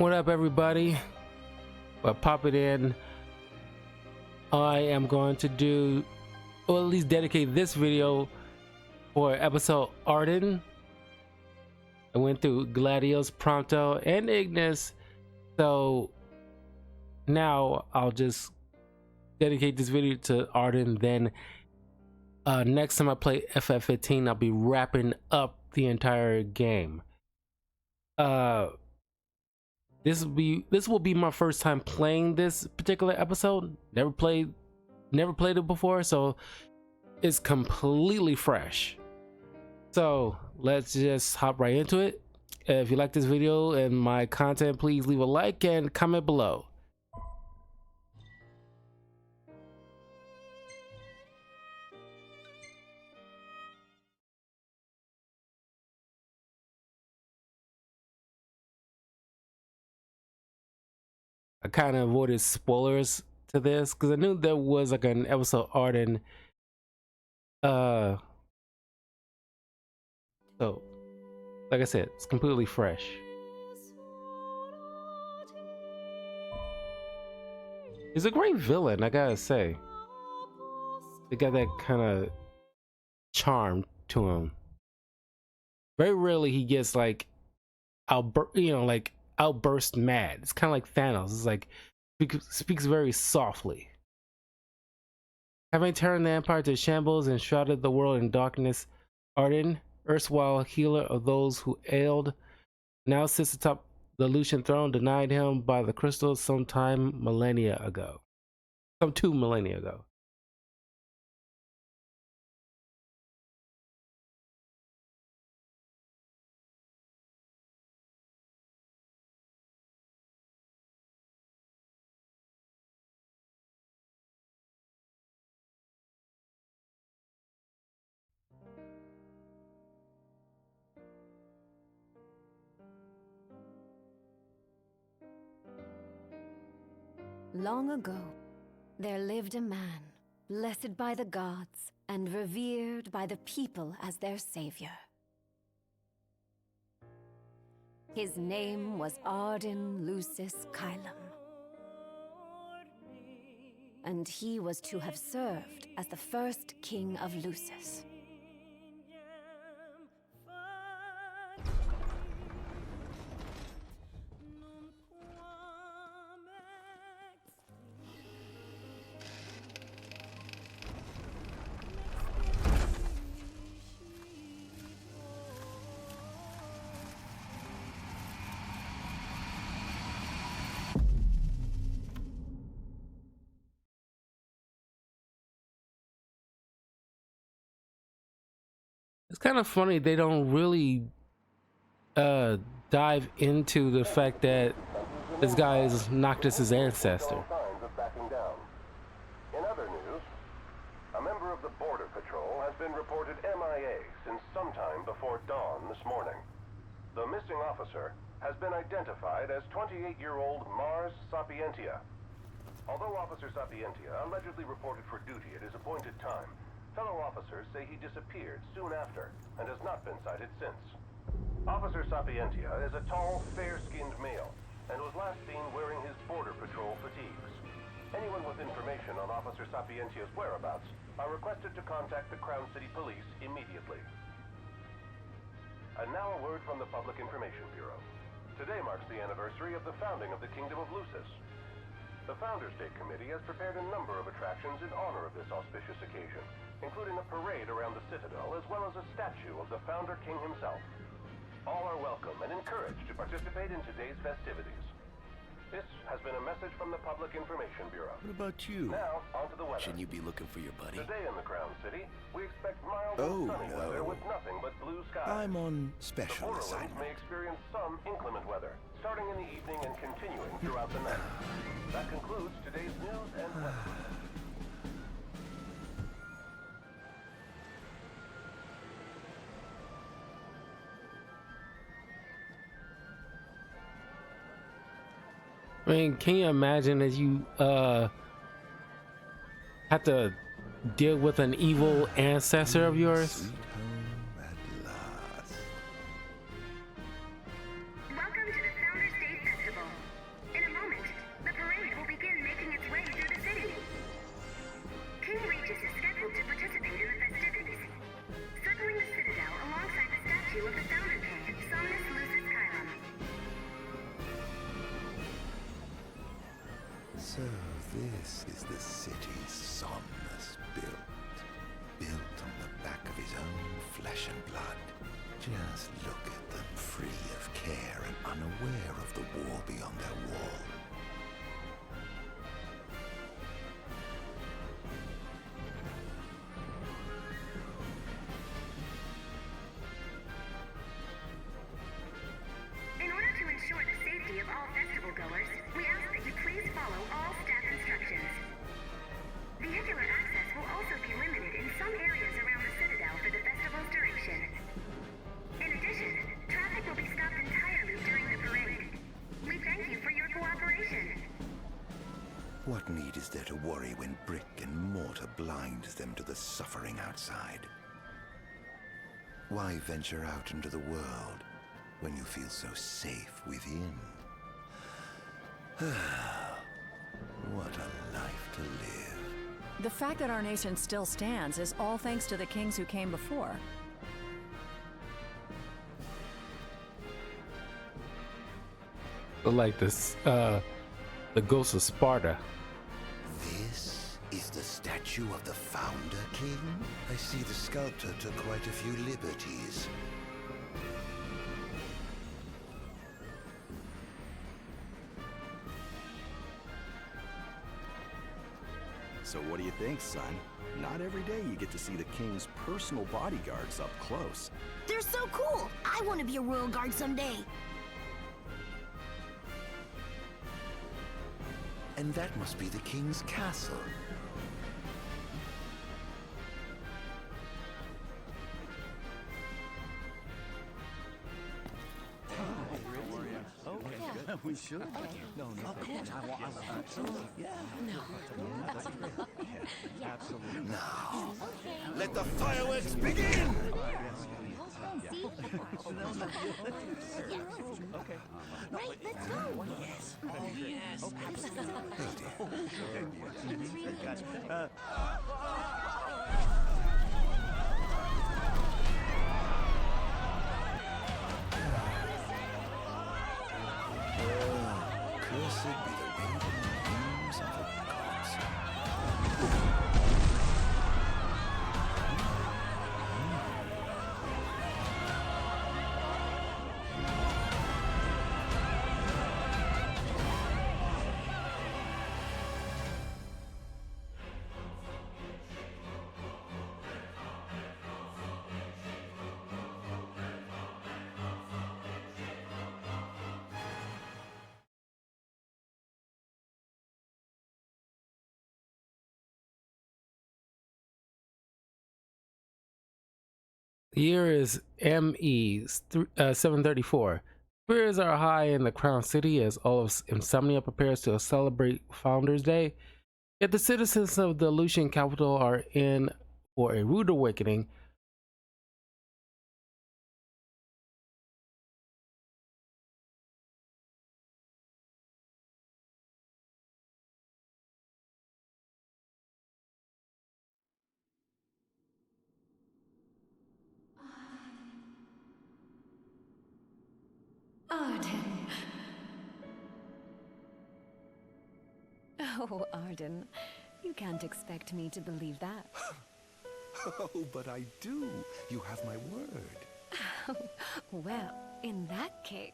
What up, everybody? Well, pop it in. I am going to do, or at least dedicate this video for episode Ardyn. I went through Gladios, Prompto, and Ignis, so now I'll just dedicate this video to Ardyn. Then next time I play FF15, I'll be wrapping up the entire game. This will be my first time playing this particular episode. Never played it before, so it's completely fresh. So let's just hop right into it. If you like this video and my content, please leave a like and comment below. I kind of avoided spoilers to this because I knew there was like an episode Ardyn. So like I said, it's completely fresh. He's a great villain, I gotta say. They got that kind of charm to him. Very rarely he gets like outburst mad. It's kind of like Thanos. It's like speaks very softly. Having turned the Empire to shambles and shrouded the world in darkness, Ardyn, erstwhile healer of those who ailed, now sits atop the Lucian throne denied him by the crystals some 2 millennia ago. Long ago, there lived a man, blessed by the gods and revered by the people as their savior. His name was Ardyn Lucis Kylum, and he was to have served as the first king of Lucis. It's kind of funny they don't really dive into the fact that this guy is Noctis's ancestor. In other news, a member of the Border Patrol has been reported MIA since sometime before dawn this morning. The missing officer has been identified as 28-year-old Mars Sapientia. Although Officer Sapientia allegedly reported for duty at his appointed time, fellow officers say he disappeared soon after and has not been sighted since. Officer Sapientia is a tall, fair-skinned male and was last seen wearing his Border Patrol fatigues. Anyone with information on Officer Sapientia's whereabouts are requested to contact the Crown City Police immediately. And now a word from the Public Information Bureau. Today marks the anniversary of the founding of the Kingdom of Lucis. The Founders Day Committee has prepared a number of attractions in honor of this auspicious occasion, including a parade around the Citadel as well as a statue of the Founder King himself. All are welcome and encouraged to participate in today's festivities. This has been a message from the Public Information Bureau. What about you? Now, on to the weather. Shouldn't you be looking for your buddy? Today in the Crown City, we expect mild and sunny weather with nothing but blue skies. I'm on The special borderlands assignment. may experience some inclement weather, starting in the evening and continuing throughout the night. That concludes today's news and weather. I mean, can you imagine that you have to deal with an evil ancestor of yours? Sweet home at last. Welcome to the Founders Day Festival. So this is the city Somnus built. Built on the back of his own flesh and blood. Just look at them, free of care and unaware of the war beyond their wall. In order to ensure the safety of all festival goers, we ask that you please follow all staff instructions. Vehicular access will also be limited in some areas around the Citadel for the festival's duration. In addition, traffic will be stopped entirely during the parade. We thank you for your cooperation. What need is there to worry when brick and mortar blinds them to the suffering outside? Why venture out into the world when you feel so safe within? What a life to live. The fact that our nation still stands is all thanks to the kings who came before. Like this, the ghost of Sparta. This is the statue of the founder king? I see the sculptor took quite a few liberties. So what do you think, son? Not every day you get to see the king's personal bodyguards up close. They're so cool! I want to be a royal guard someday. And that must be the king's castle. We should. No, of course. Absolutely. Now, let the fireworks begin! Right, let's go. Yes. Oh, yes. Cursed be the waving wings of the gods. The year is ME 734. Spirits are high in the Crown City as all of Insomnia prepares to celebrate Founders Day. Yet the citizens of the Lucian capital are in for a rude awakening. Ardyn. Oh, Ardyn, you can't expect me to believe that. Oh, but I do. You have my word. Well, in that case...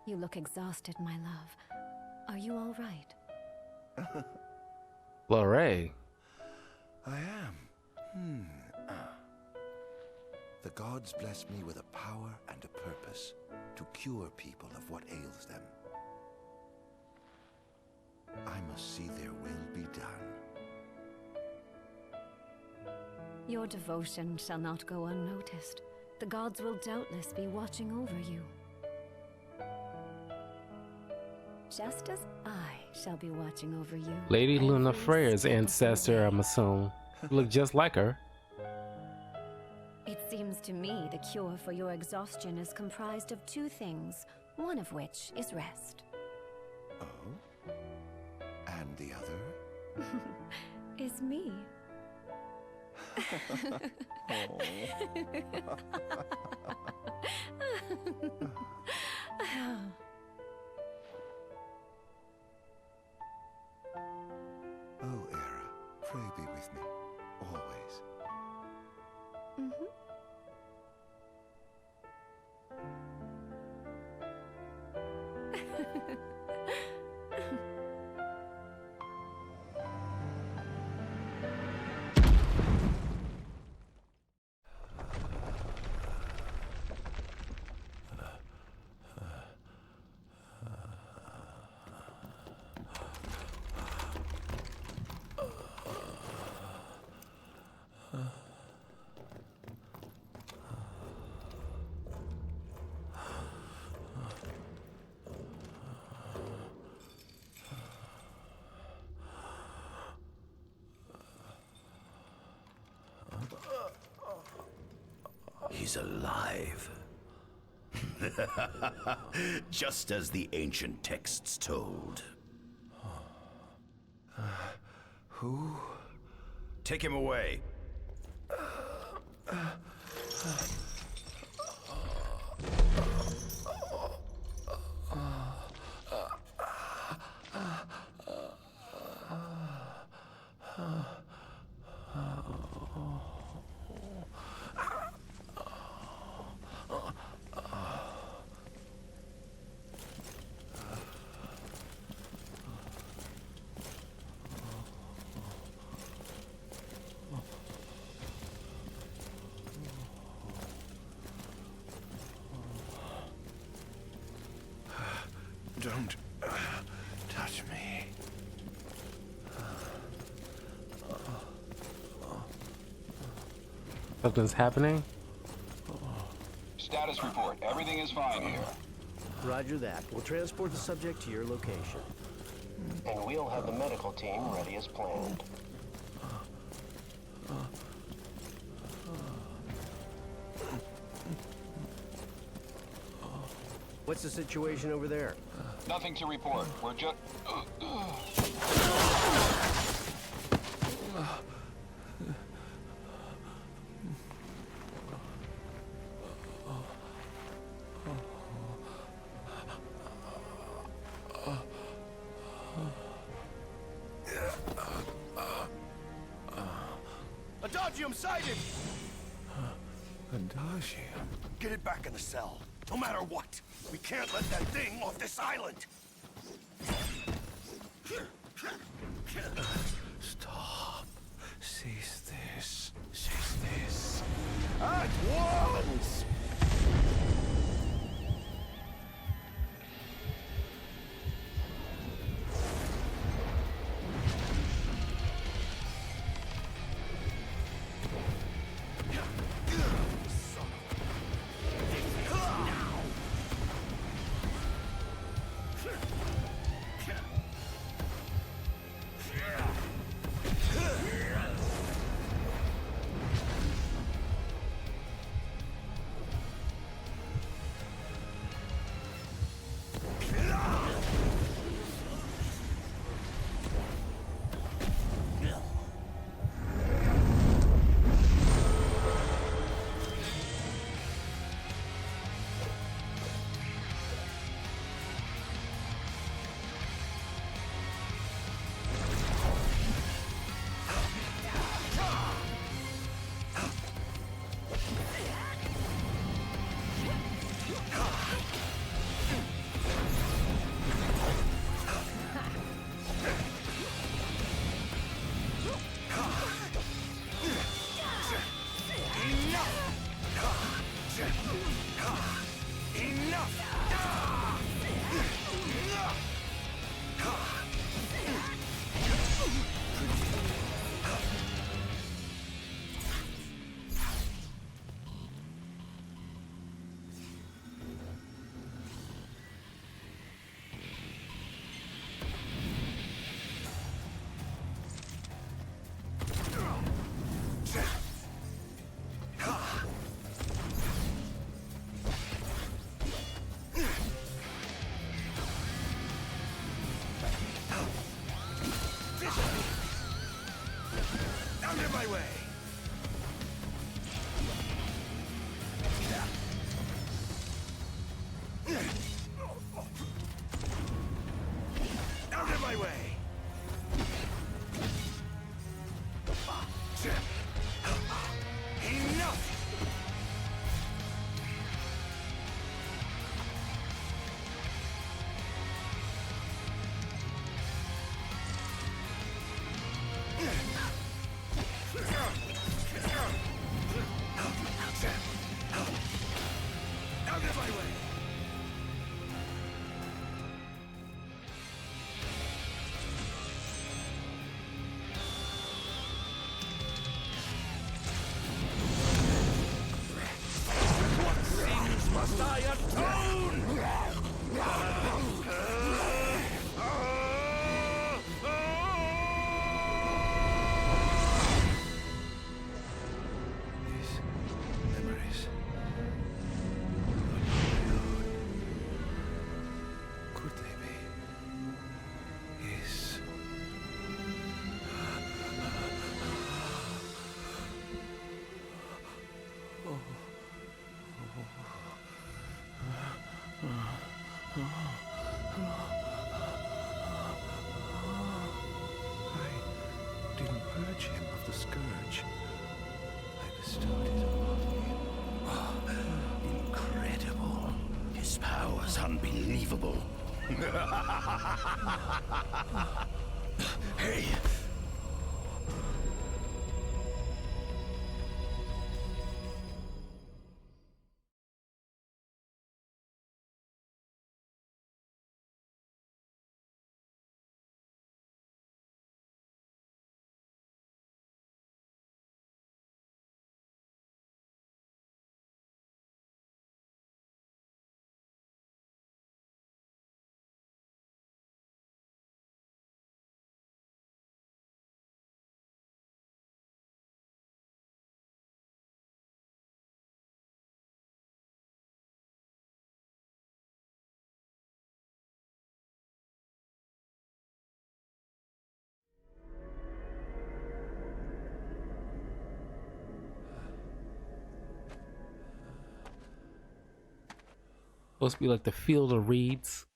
You look exhausted, my love. Are you all right? Lorraine. I am. The gods blessed me with a power and a purpose to cure people of what ails them. I must see their will be done. Your devotion shall not go unnoticed. The gods will doubtless be watching over you. Just as I shall be watching over you. Lady Luna every Freya's step of the ancestor, way. I'm assuming. Look just like her. It seems to me the cure for your exhaustion is comprised of two things, one of which is rest. Oh? And the other? Is me. He's alive. Just as the ancient texts told. Who? Take him away. Don't touch me. Something's happening. Status report. Everything is fine here. Roger that. We'll transport the subject to your location. And we'll have the medical team ready as planned. What's the situation over there? Nothing to report. We're just... Adagium sighted! Adagium? Get it back in the cell. No matter what. We can't let that thing off this island. Stop. Cease this. Cease this. At once! was unbelievable. Hey! Supposed to be like the field of reeds.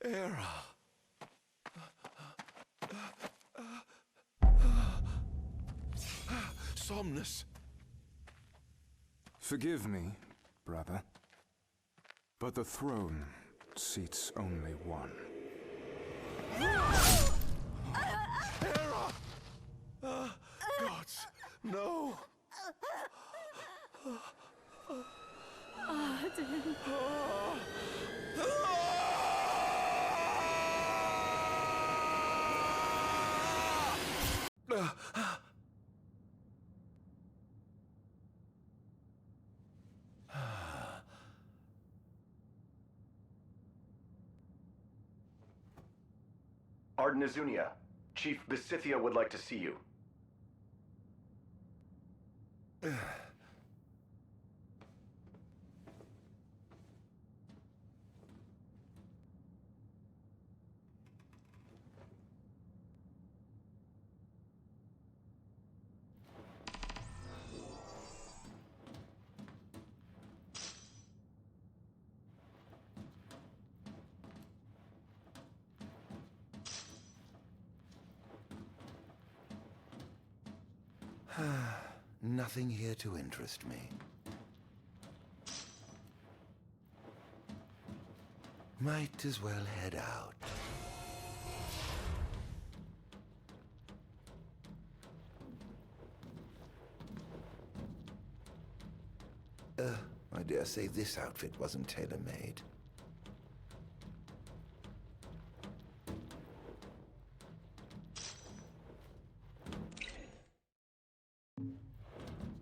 Era. Somnus. Forgive me, brother, but the throne seats only one. Era! Gods, no! Ardyn. Ardyn Azunia, Chief Besithia would like to see you. Nothing here to interest me. Might as well head out. I dare say this outfit wasn't tailor-made.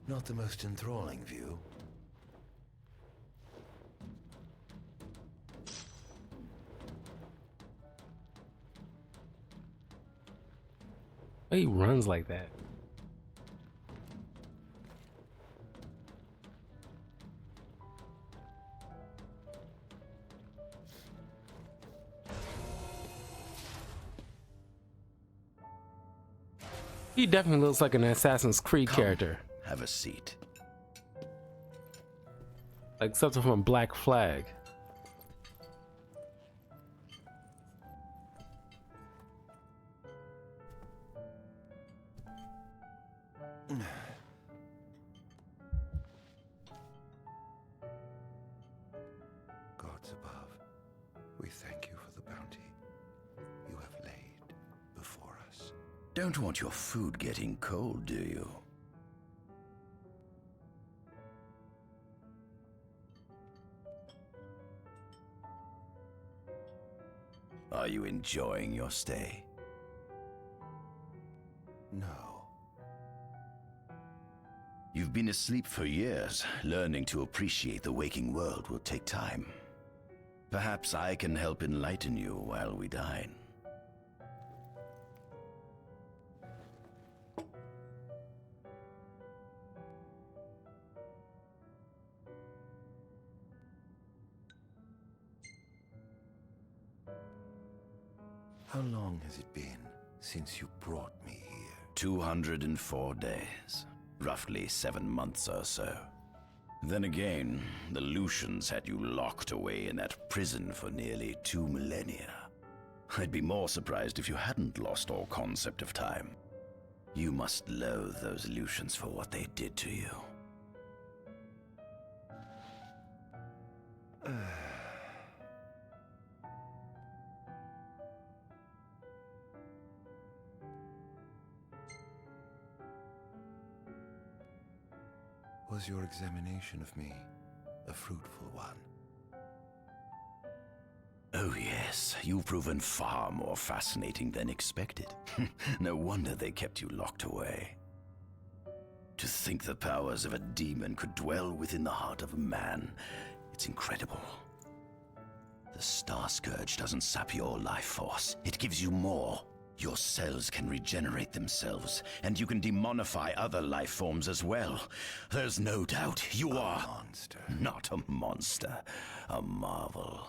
Not the most enthralling view. He runs like that. He definitely looks like an Assassin's Creed character. Have a seat. Like something from Black Flag. Gods above, we thank you for the bounty you have laid before us. Don't want your food getting cold, do you? Are you enjoying your stay? No. You've been asleep for years. Learning to appreciate the waking world will take time. Perhaps I can help enlighten you while we dine. How long has it been since you brought me here? 204 days. Roughly 7 months or so. Then again, the Lucians had you locked away in that prison for nearly 2 millennia. I'd be more surprised if you hadn't lost all concept of time. You must loathe those Lucians for what they did to you. Was your examination of me a fruitful one? Oh yes, you've proven far more fascinating than expected. No wonder they kept you locked away. To think the powers of a demon could dwell within the heart of a man, it's incredible. The Star Scourge doesn't sap your life force, it gives you more. Your cells can regenerate themselves, and you can demonify other life forms as well. There's no doubt you are a monster. Not a monster, a marvel.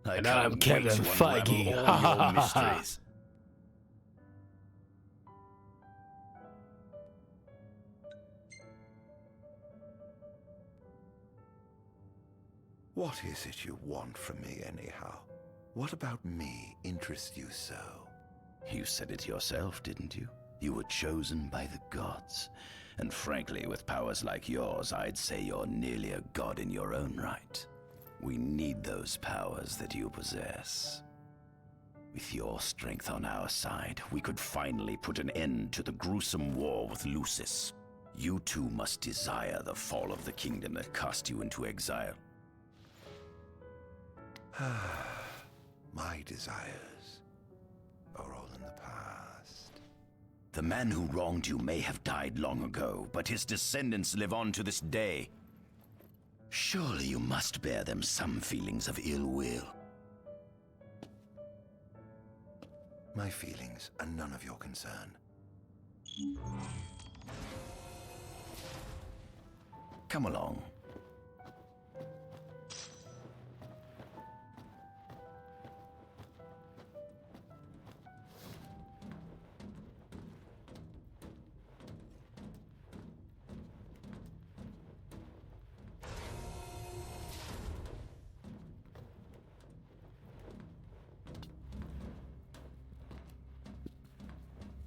And I'm Kevin Feige. All your mysteries. What is it you want from me, anyhow? What about me interests you so? You said it yourself, didn't you? You were chosen by the gods. And frankly, with powers like yours, I'd say you're nearly a god in your own right. We need those powers that you possess. With your strength on our side, we could finally put an end to the gruesome war with Lucis. You too must desire the fall of the kingdom that cast you into exile. My desires are all in the past. The man who wronged you may have died long ago, but his descendants live on to this day. Surely you must bear them some feelings of ill will. My feelings are none of your concern. Come along.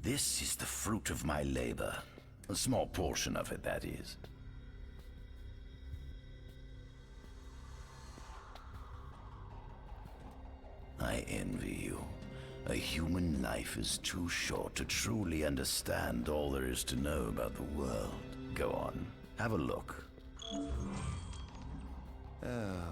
This is the fruit of my labor. A small portion of it, that is. I envy you. A human life is too short to truly understand all there is to know about the world. Go on, have a look. Oh.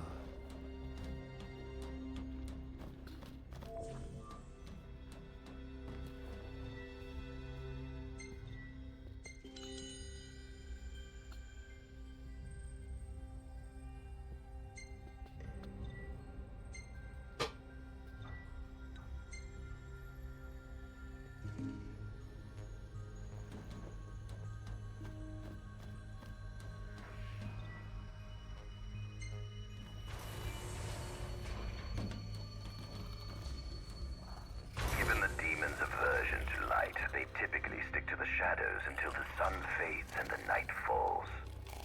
Shadows until the sun fades and the night falls.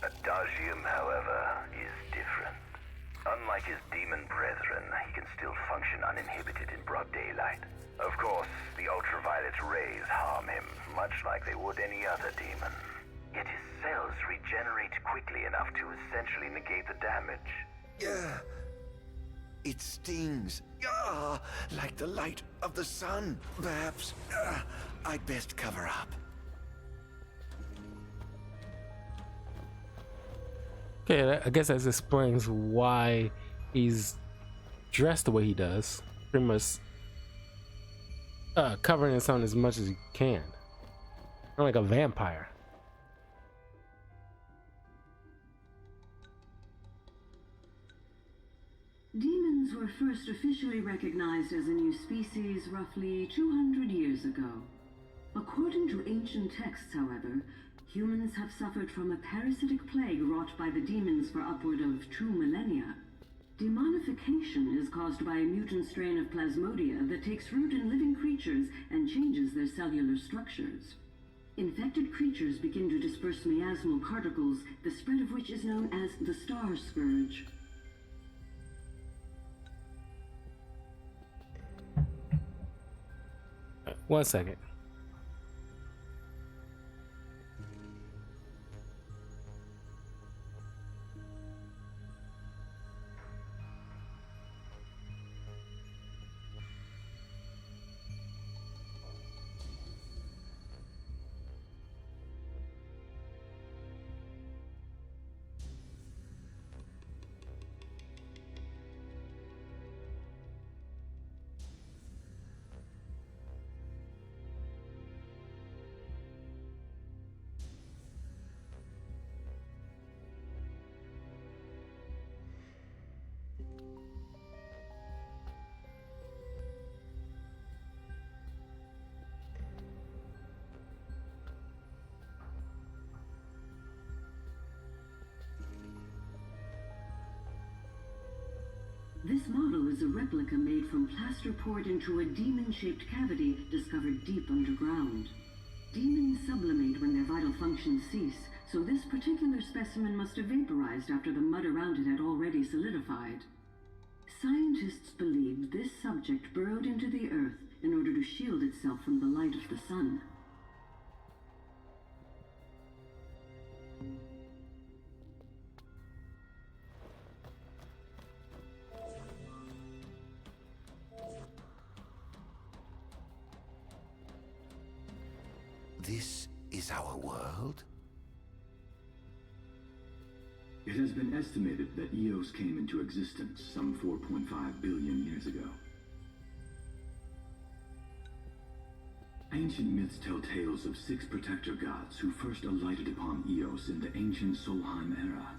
Adagium, however, is different. Unlike his demon brethren, he can still function uninhibited in broad daylight. Of course, the ultraviolet rays harm him, much like they would any other demon. Yet his cells regenerate quickly enough to essentially negate the damage. Yeah. It stings. Like the light of the sun. Perhaps I'd best cover up. Okay, I guess that explains why he's dressed the way he does. Pretty much covering his sun as much as he can. Kind of like a vampire. Demons were first officially recognized as a new species roughly 200 years ago. According to ancient texts, however, humans have suffered from a parasitic plague wrought by the demons for upward of 2 millennia. Demonification is caused by a mutant strain of plasmodia that takes root in living creatures and changes their cellular structures. Infected creatures begin to disperse miasmal particles, the spread of which is known as the Star Scourge. 1 second. This model is a replica made from plaster poured into a demon-shaped cavity discovered deep underground. Demons sublimate when their vital functions cease, so this particular specimen must have vaporized after the mud around it had already solidified. Scientists believed this subject burrowed into the earth in order to shield itself from the light of the sun. This is our world? It has been estimated that Eos came into existence some 4.5 billion years ago. Ancient myths tell tales of 6 protector gods who first alighted upon Eos in the ancient Solheim era.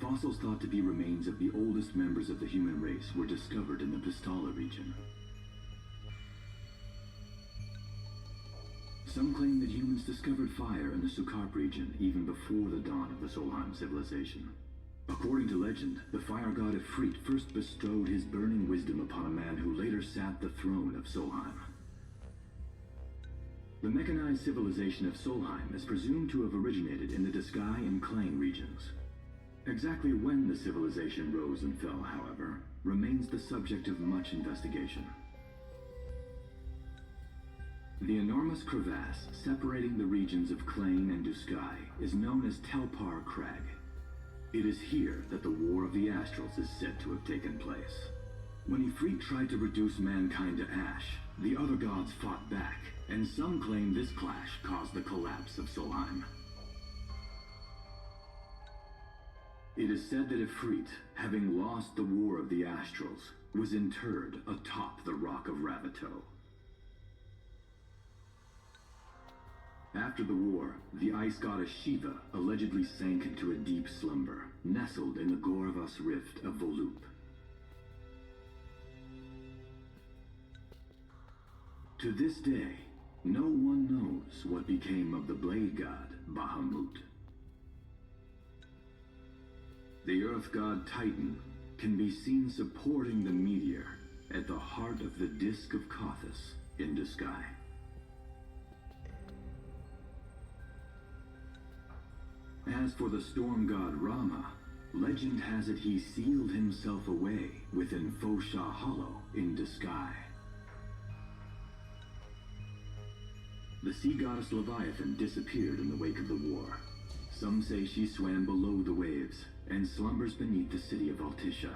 Fossils thought to be remains of the oldest members of the human race were discovered in the Pistala region. Some claim that humans discovered fire in the Sukarp region even before the dawn of the Solheim civilization. According to legend, the fire god Ifrit first bestowed his burning wisdom upon a man who later sat the throne of Solheim. The mechanized civilization of Solheim is presumed to have originated in the Disgai and Klain regions. Exactly when the civilization rose and fell, however, remains the subject of much investigation. The enormous crevasse separating the regions of Klain and Duskai is known as Telpar Crag. It is here that the War of the Astrals is said to have taken place. When Ifrit tried to reduce mankind to ash, the other gods fought back, and some claim this clash caused the collapse of Solheim. It is said that Ifrit, having lost the War of the Astrals, was interred atop the Rock of Ravito. After the war, the ice goddess Shiva allegedly sank into a deep slumber, nestled in the Goravas rift of Volup. To this day, no one knows what became of the blade god Bahamut. The earth god Titan can be seen supporting the meteor at the heart of the Disk of Kothis in Duskai. As for the storm god Rama, legend has it he sealed himself away within Fosha Hollow in Duskai. The sea goddess Leviathan disappeared in the wake of the war. Some say she swam below the waves and slumbers beneath the city of Altisha.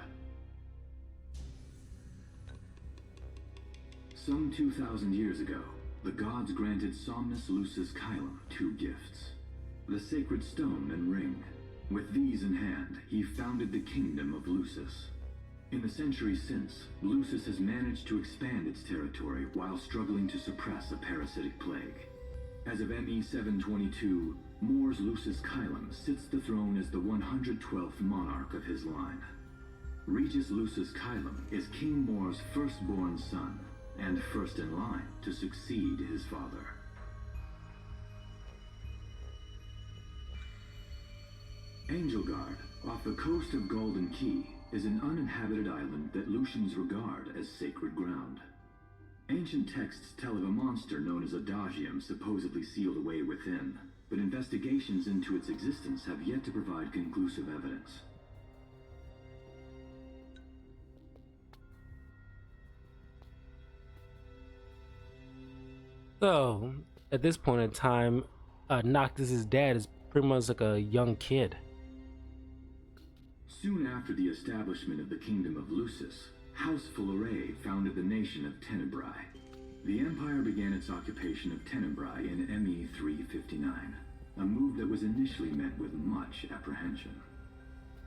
Some 2,000 years ago, the gods granted Somnus Lucis Kylum 2 gifts. The sacred stone and ring. With these in hand, he founded the kingdom of Lucis. In the centuries since, Lucis has managed to expand its territory while struggling to suppress a parasitic plague. As of ME 722, Mor's Lucis Kylum sits the throne as the 112th monarch of his line. Regis Lucis Kylum is King Mor's firstborn son, and first in line to succeed his father. Angelgard, off the coast of Golden Key, is an uninhabited island that Lucians regard as sacred ground. Ancient texts tell of a monster known as Adagium supposedly sealed away within, but investigations into its existence have yet to provide conclusive evidence. So, at this point in time, Noctis's dad is pretty much like a young kid. Soon after the establishment of the Kingdom of Lucis, House Fulleray founded the nation of Tenebrae. The Empire began its occupation of Tenebrae in ME 359, a move that was initially met with much apprehension.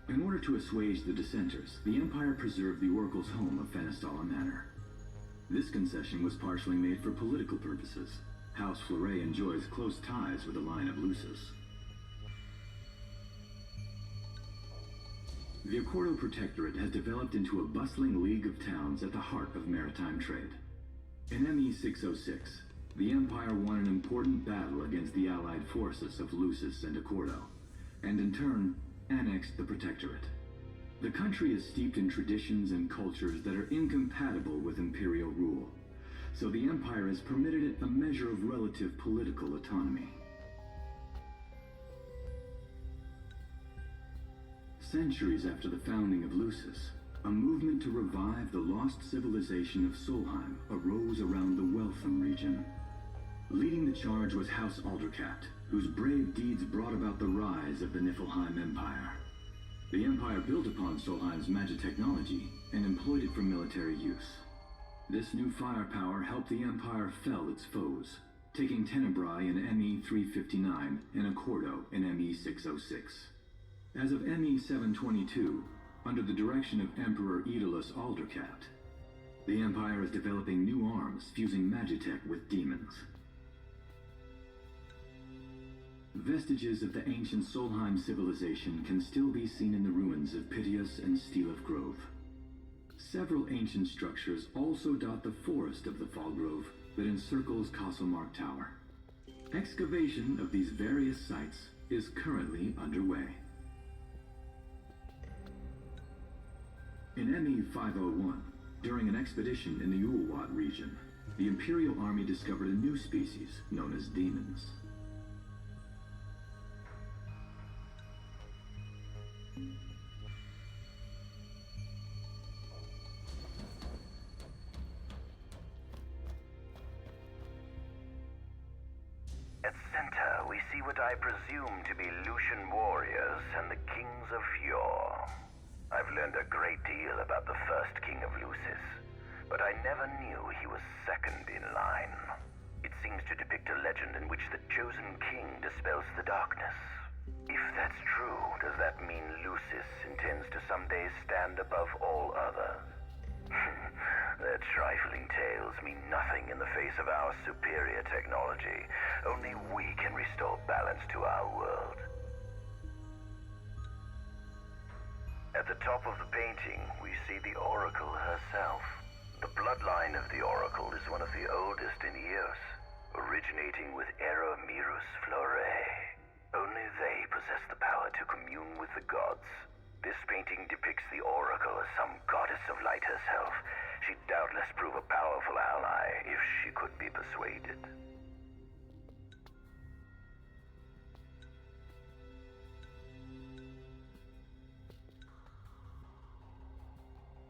In order to assuage the dissenters, the Empire preserved the Oracle's home of Fenestala Manor. This concession was partially made for political purposes. House Fulleray enjoys close ties with the line of Lucis. The Accordo Protectorate has developed into a bustling league of towns at the heart of maritime trade. In ME 606, the Empire won an important battle against the allied forces of Lucis and Accordo, and in turn, annexed the Protectorate. The country is steeped in traditions and cultures that are incompatible with imperial rule, so the Empire has permitted it a measure of relative political autonomy. Centuries after the founding of Lucis, a movement to revive the lost civilization of Solheim arose around the Weltham region. Leading the charge was House Aldercat, whose brave deeds brought about the rise of the Niflheim Empire. The Empire built upon Solheim's magic technology and employed it for military use. This new firepower helped the Empire fell its foes, taking Tenebrae in ME 359 and Accordo in ME 606. As of ME 722, under the direction of Emperor Aedalus Aldercat, the Empire is developing new arms fusing magitech with demons. Vestiges of the ancient Solheim civilization can still be seen in the ruins of Piteous and Steeleth Grove. Several ancient structures also dot the forest of the Fall Grove that encircles Castlemark Tower. Excavation of these various sites is currently underway. In ME 501, during an expedition in the Ulwat region, the Imperial Army discovered a new species known as demons. At center, we see what I presume to be Lucian warriors and the kings of yore. I've learned a great deal about the first king of Lucis, but I never knew he was second in line. It seems to depict a legend in which the chosen king dispels the darkness. If that's true, does that mean Lucis intends to someday stand above all others? Their trifling tales mean nothing in the face of our superior technology. Only we can restore balance to our world. At the top of the painting, we see the Oracle herself. The bloodline of the Oracle is one of the oldest in Eos, originating with Eramirus Flore. Only they possess the power to commune with the gods. This painting depicts the Oracle as some goddess of light herself. She'd doubtless prove a powerful ally if she could be persuaded.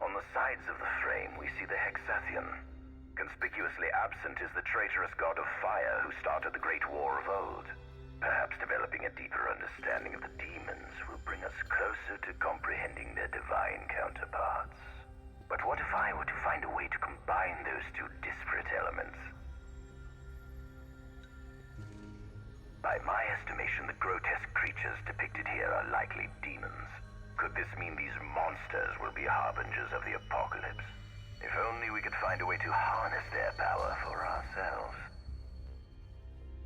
On the sides of the frame, we see the Hexathian. Conspicuously absent is the traitorous god of fire who started the Great War of old. Perhaps developing a deeper understanding of the demons will bring us closer to comprehending their divine counterparts. But what if I were to find a way to combine those two disparate elements? By my estimation, the grotesque creatures depicted here are likely demons. Could this mean these monsters will be harbingers of the apocalypse? If only we could find a way to harness their power for ourselves.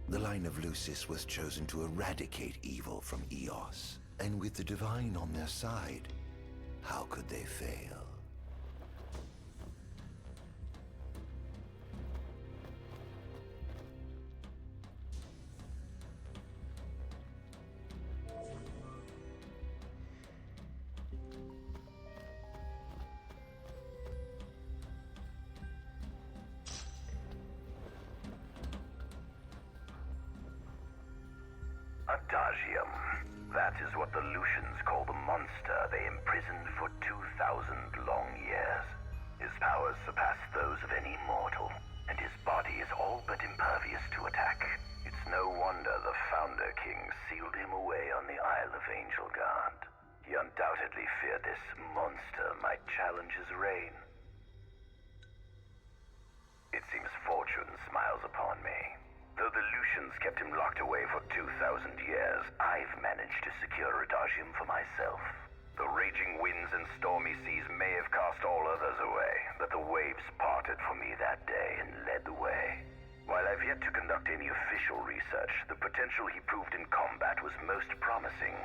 The line of Lucis was chosen to eradicate evil from Eos, and with the divine on their side, how could they fail? Adagium. That is what the Lucians call the monster they imprisoned for 2,000 long years. His powers surpass those of any mortal, and his body is all but impervious smiles upon me. Though the Lucians kept him locked away for 2,000 years, I've managed to secure Adagium for myself. The raging winds and stormy seas may have cast all others away, but the waves parted for me that day and led the way. While I've yet to conduct any official research, the potential he proved in combat was most promising.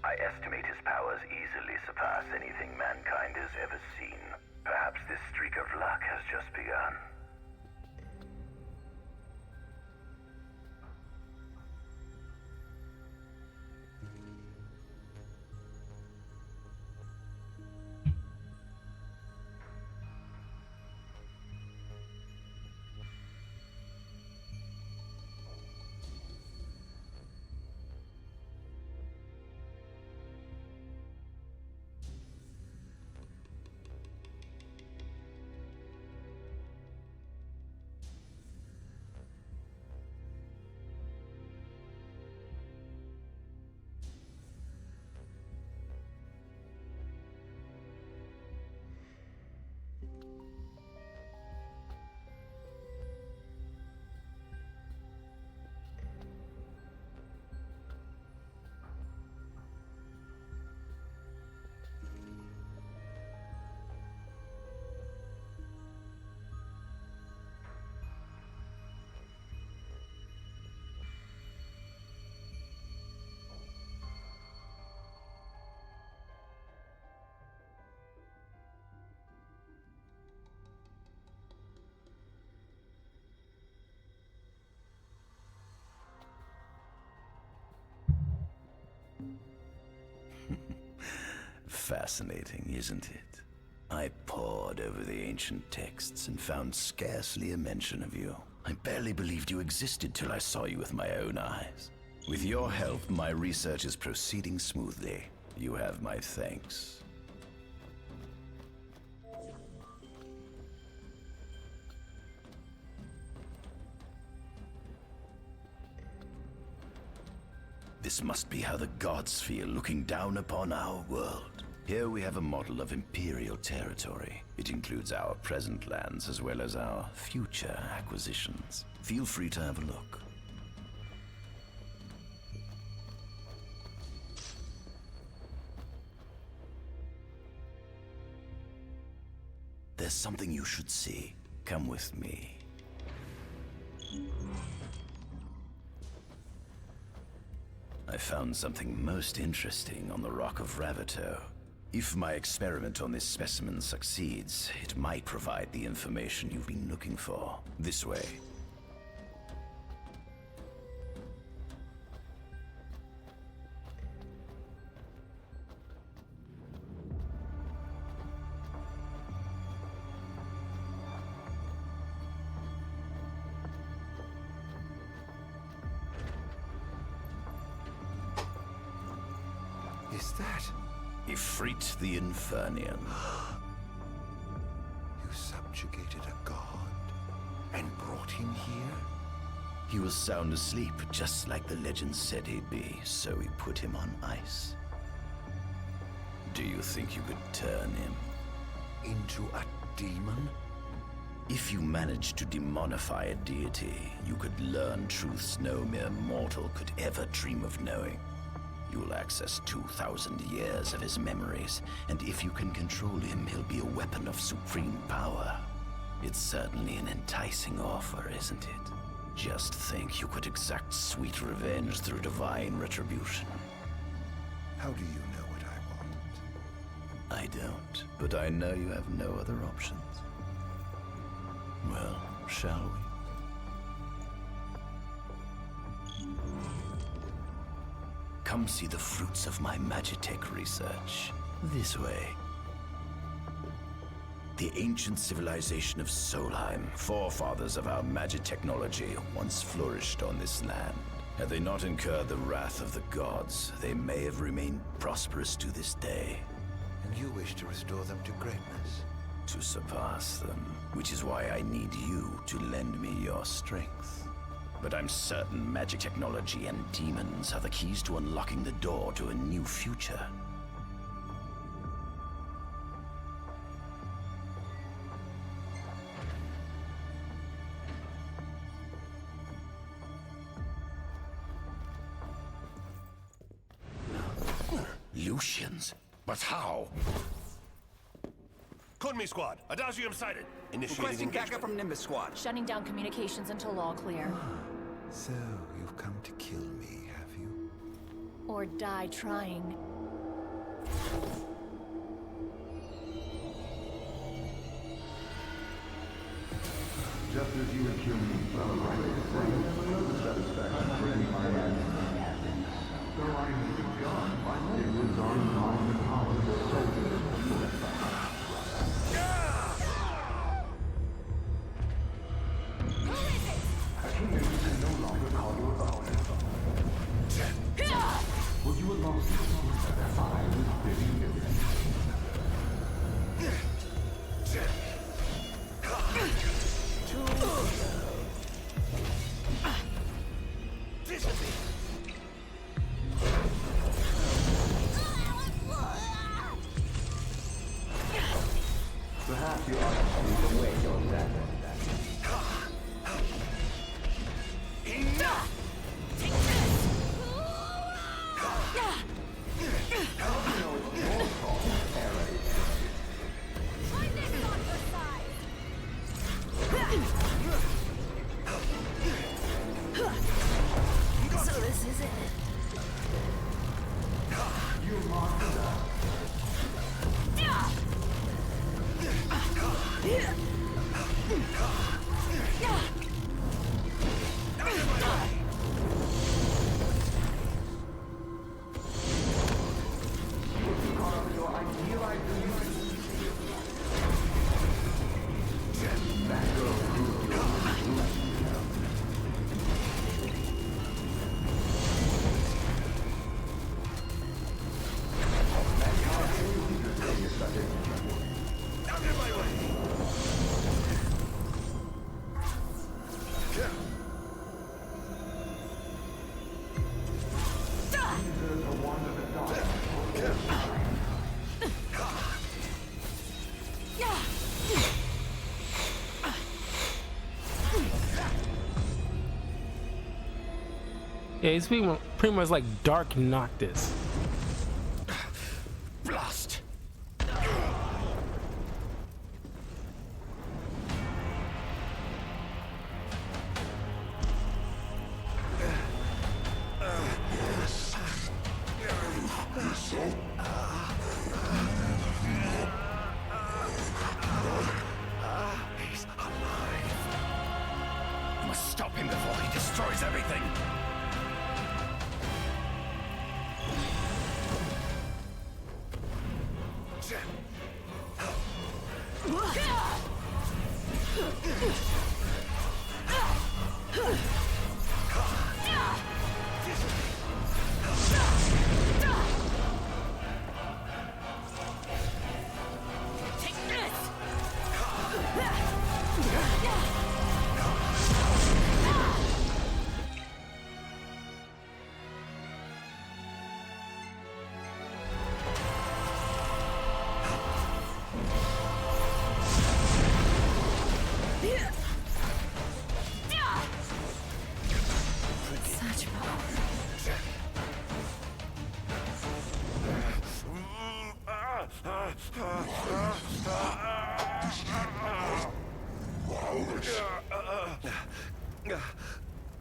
I estimate his powers easily surpass anything mankind has ever seen. Perhaps this streak of luck has just begun. Fascinating, isn't it? I pored over the ancient texts and found scarcely a mention of you. I barely believed you existed till I saw you with my own eyes. With your help, my research is proceeding smoothly. You have my thanks. This must be how the gods feel looking down upon our world. Here we have a model of imperial territory. It includes our present lands as well as our future acquisitions. Feel free to have a look. There's something you should see. Come with me. I found something most interesting on the Rock of Ravito. If my experiment on this specimen succeeds, it might provide the information you've been looking for. This way. Is that? Ifrit the Infernian. You subjugated a god and brought him here? He was sound asleep, just like the legend said he'd be, so we put him on ice. Do you think you could turn him into a demon? If you managed to demonify a deity, you could learn truths no mere mortal could ever dream of knowing. You'll access 2,000 years of his memories, and if you can control him, he'll be a weapon of supreme power. It's certainly an enticing offer, isn't it? Just think you could exact sweet revenge through divine retribution. How do you know what I want? I don't, but I know you have no other options. Well, shall we? Come see the fruits of my Magitech research. This way. The ancient civilization of Solheim, forefathers of our Magitechnology, once flourished on this land. Had they not incurred the wrath of the gods, they may have remained prosperous to this day. And you wish to restore them to greatness? To surpass them, which is why I need you to lend me your strength. But I'm certain magic technology and demons are the keys to unlocking the door to a new future. Lucians? But how? Kunmi Squad, Adagium sighted. Initiating Requesting backup engagement. from Nimbus Squad. Shutting down communications until all clear. So, you've come to kill me, have you? Or die trying. Just as you and humans are right to say, no satisfaction bringing my man. Though I may be gone, it was on mine the power of the soldiers. Humans can no longer call you a own. Would you allow me to see that I was bidding you? Perhaps you ought to sleep away your sadness. Enough! Take this! How do you know it's your fault, Harry? I'm this on your side! So this is it. You monster. Yeah, he's pretty much like Dark Noctis. Blast! He's alive. You must stop him before he destroys everything. Such power.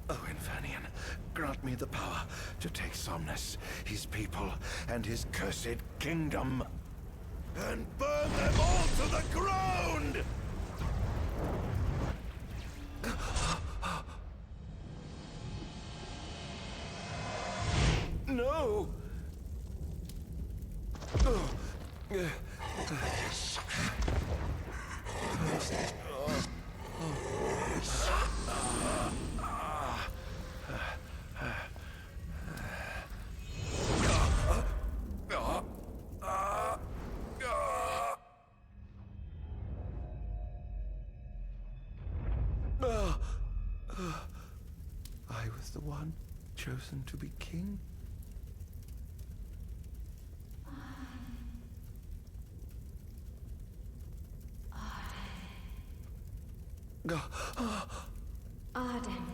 Oh, Infernian, grant me the power to take Somnus, his people, and his cursed kingdom, and burn them all to the ground! No! I was the one chosen to be king? Ardyn.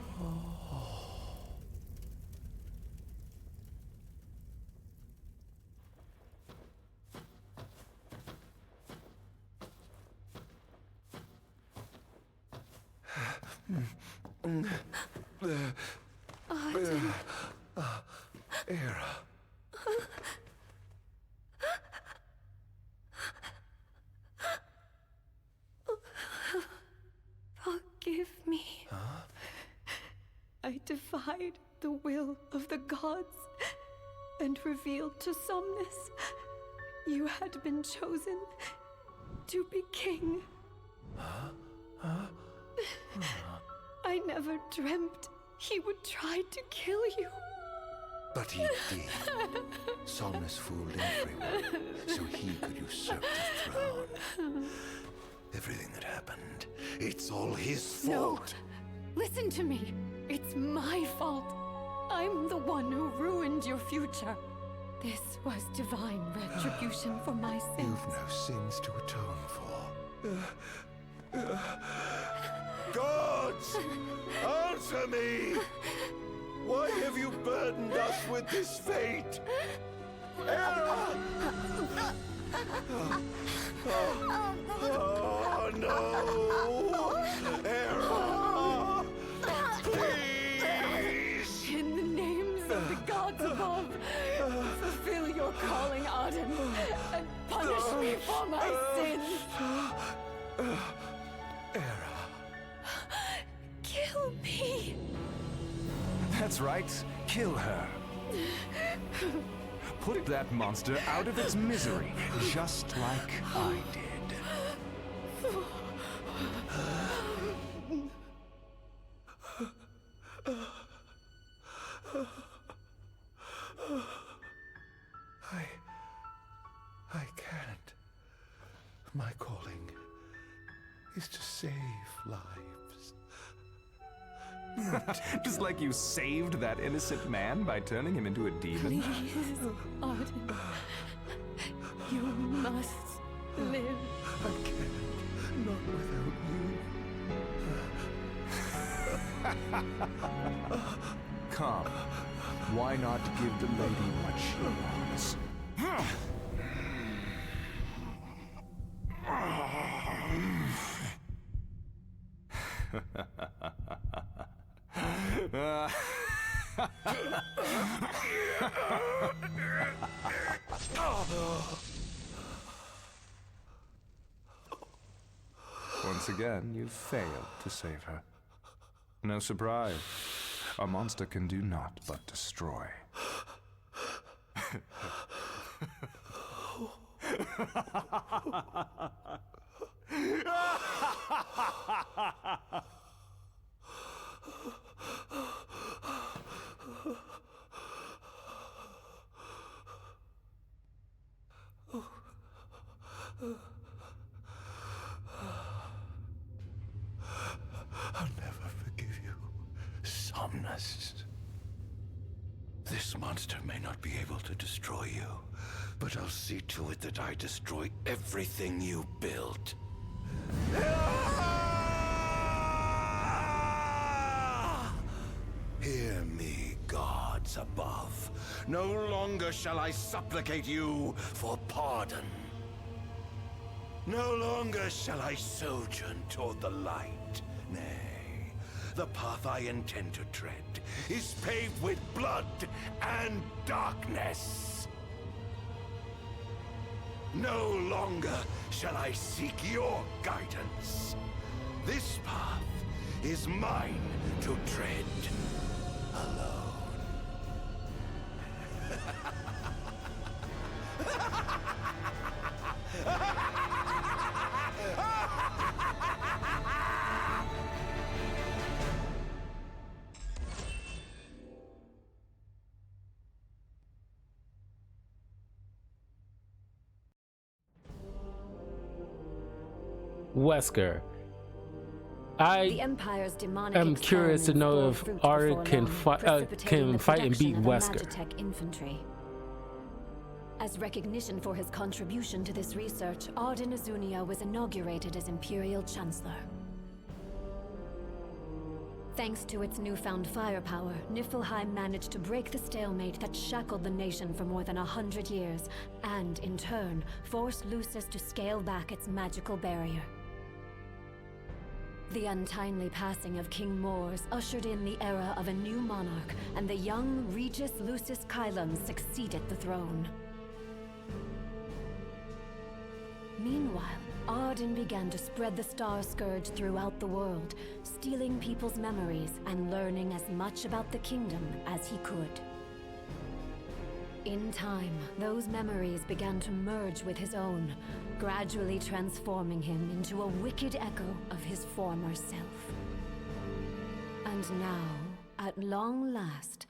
Ardyn. Era. Forgive me. I defied the will of the gods and revealed to Somnus you had been chosen to be king. I never dreamt he would try to kill you. But he did. Somnus fooled everyone, so he could usurp the throne. Everything that happened, it's all his fault. No! Listen to me. It's my fault. I'm the one who ruined your future. This was divine retribution for my sins. You've no sins to atone for. Gods! Answer me! Why have you burdened us with this fate? Era! Oh no! Era! Please! In the names of the gods above, fulfill your calling, Ardyn, and punish me for my sins. Era. Kill me. That's right. Kill her. Put that monster out of its misery, just like I did. I can't. My calling is to save lives. Just like you saved that innocent man by turning him into a demon. Please, Ardyn. You must live. I can't. Not without you. Come. Why not give the lady what she wants? Once again, you've failed to save her. No surprise. A monster can do naught but destroy. I'll never forgive you, Somnus. This monster may not be able to destroy you, but I'll see to it that I destroy everything you built. Hear me, gods above. No longer shall I supplicate you for pardon. No longer shall I sojourn toward the light. Nay, the path I intend to tread is paved with blood and darkness. No longer shall I seek your guidance. This path is mine to tread alone. Wesker. The Empire's demonic I'm curious to know if Ardyn can fight and beat Wesker. Magitech infantry. As recognition for his contribution to this research, Ardyn Azunia was inaugurated as Imperial Chancellor. Thanks to its newfound firepower, Niflheim managed to break the stalemate that shackled the nation for more than 100 years, and, in turn, forced Lucis to scale back its magical barrier. The untimely passing of King Mors ushered in the era of a new monarch, and the young Regis Lucis Kylum succeeded the throne. Meanwhile, Ardyn began to spread the Star Scourge throughout the world, stealing people's memories and learning as much about the kingdom as he could. In time, those memories began to merge with his own, gradually transforming him into a wicked echo of his former self. And now, at long last,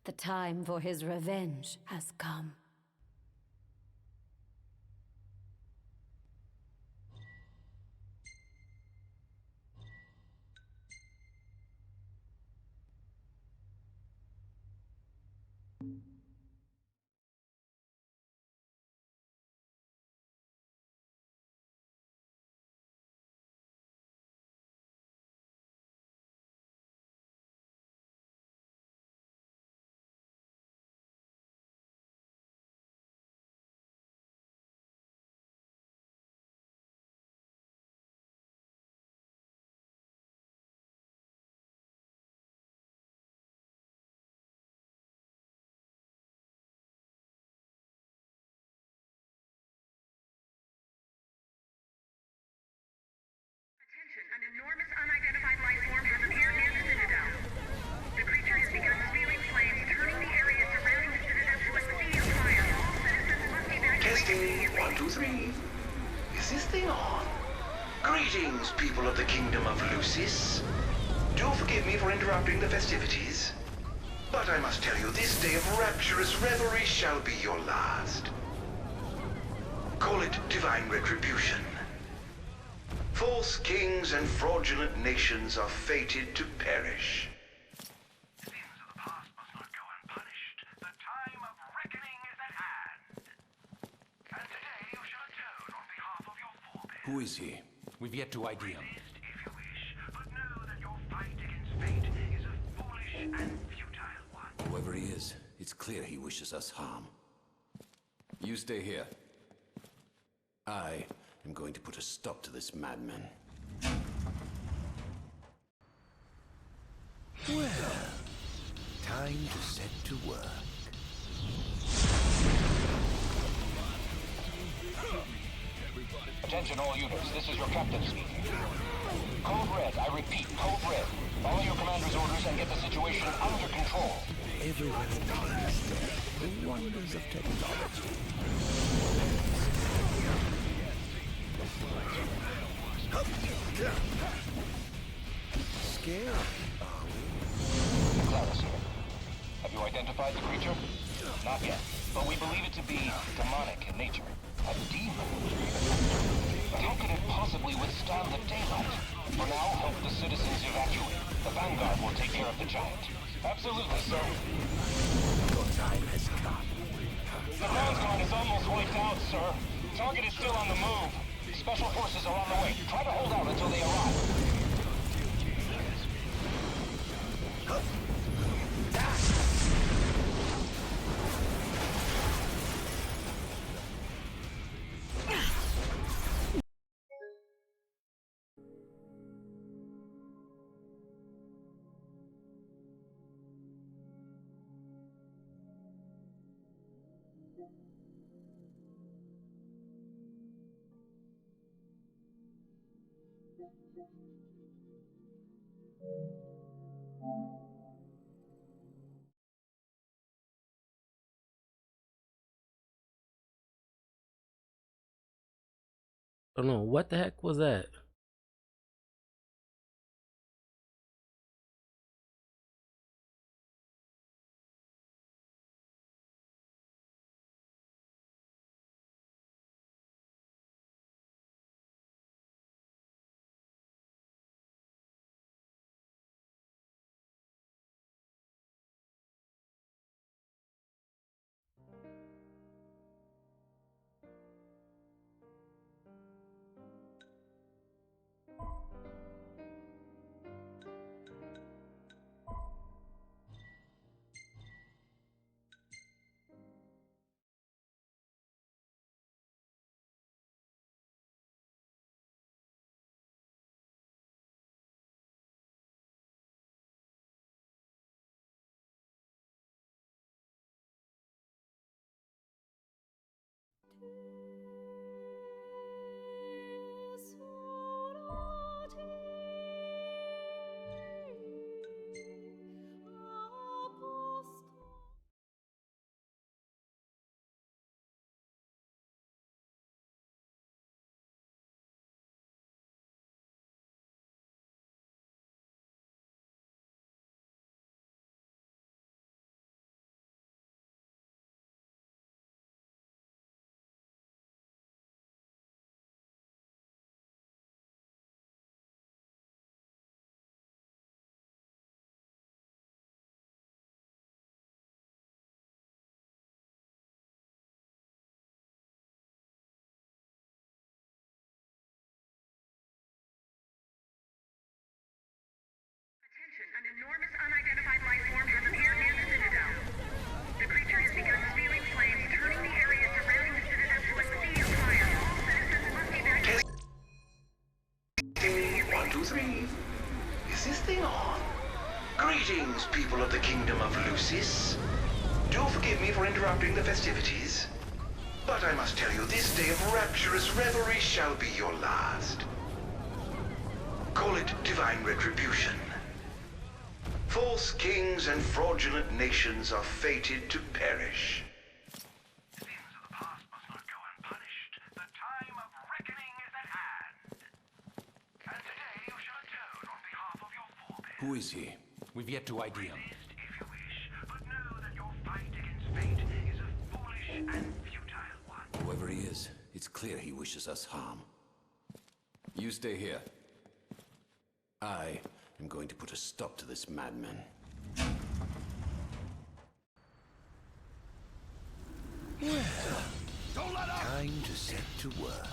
the time for his revenge has come. An enormous unidentified life form has appeared near the Citadel. The creature has begun spewing flames, turning the area surrounding the Citadel to a sea of fire. All citizens must evacuate. Testing, 1, 2, 3. Is this thing on? Greetings, people of the Kingdom of Lucis. Do forgive me for interrupting the festivities, but I must tell you, this day of rapturous revelry shall be your last. Call it divine retribution. False kings and fraudulent nations are fated to perish. Sins of the past must not go unpunished. The time of reckoning is at hand. And today you shall atone on behalf of your forebears. Who is he? We've yet to ID him. Resist if you wish, but know that your fight against fate is a foolish and futile one. Whoever he is, it's clear he wishes us harm. You stay here. I am going to put a stop to this madman. Well, time to set to work. Attention all units, this is your captain speaking. Code Red, I repeat, Code Red. Follow your commander's orders and get the situation under control. Everyone understands the wonders of technology. Scared, are we? Claris here. Have you identified the creature? Not yet, but we believe it to be demonic in nature. A demon. But how could it possibly withstand the daylight? For now, help the citizens evacuate. The Vanguard will take care of the giant. Absolutely, sir. Your time has come. The Vanguard is almost wiped out, sir. Target is still on the move. Special forces are on the way. Try to hold out until they arrive. I don't know what the heck was that. Attention, an enormous unidentified life form has appeared near the Citadel. The creature has begun spewing flames, turning the area surrounding the Citadel to a sea of fire. All citizens must evacuate. Testing, 1, 2, 3. Is this thing on? Greetings, people of the Kingdom of Lucis. Do forgive me for interrupting the festivities, but I must tell you, this day of rapturous revelry shall be your last. Call it divine retribution. False kings and fraudulent nations are fated to perish. Sins of the past must not go unpunished. The time of reckoning is at hand. And today you shall atone on behalf of your forebears. Who is he? We've yet to ID him. Resist if you wish, but know that your fight against fate is a foolish and futile one. Whoever he is, it's clear he wishes us harm. You stay here. I am going to put a stop to this madman. Well, time to set to work.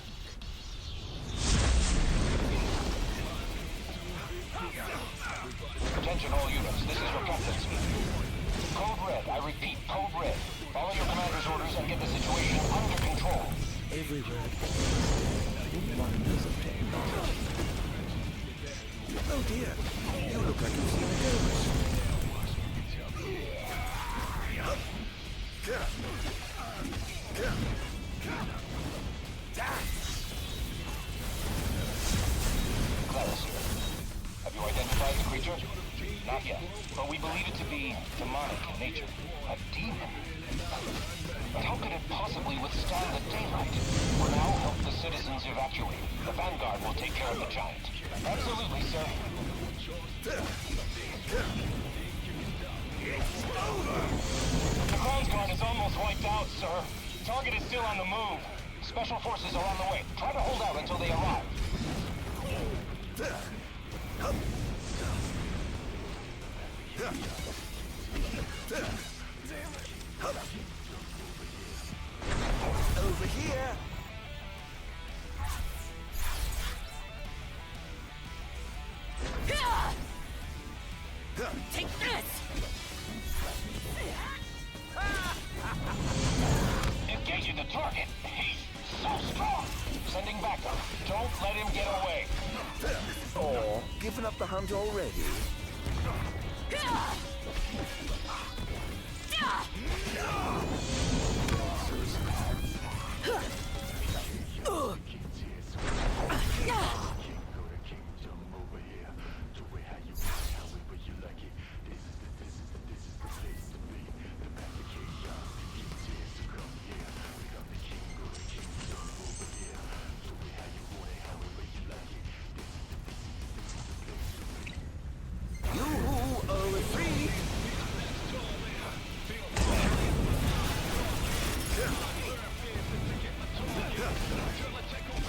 Attention all units, this is your captain speaking. Code Red, I repeat, Code Red. Follow your commander's orders and get the situation under control. Everywhere. Wonders of technology. Oh dear, you look like you've seen a ghost. Clarus, have you identified the creature? Not yet, but we believe it to be demonic in nature. A demon. But how could it possibly withstand the daylight? For now, help the citizens evacuate. The Vanguard will take care of the giant. Absolutely, sir. The Crown's Guard is almost wiped out, sir. Target is still on the move. Special forces are on the way. Try to hold out until they arrive. Over here. Take this! Engaging the target. He's so strong. Sending backup. Don't let him get away. Oh, giving up the hunt already?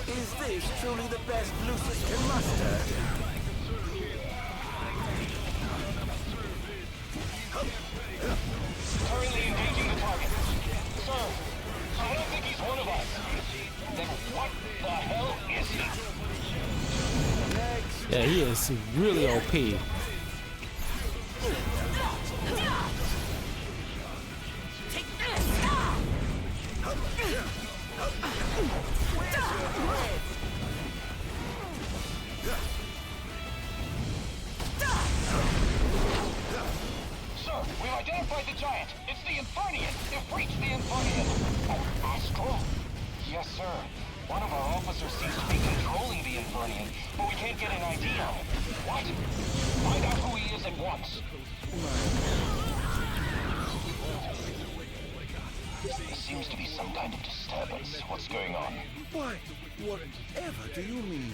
Is this truly the best Lucis can muster? Currently engaging the target. Sir, I don't think he's one of us. Then what the hell is he? Yeah, he is really OP. Sir, we've identified the giant. It's the Infernian. They've reached the Infernian. An astral? Yes, sir. One of our officers seems to be controlling the Infernian, but we can't get an ID on him. What? Find out who he is at once. There seems to be some kind of disturbance. What's going on? Why, whatever do you mean?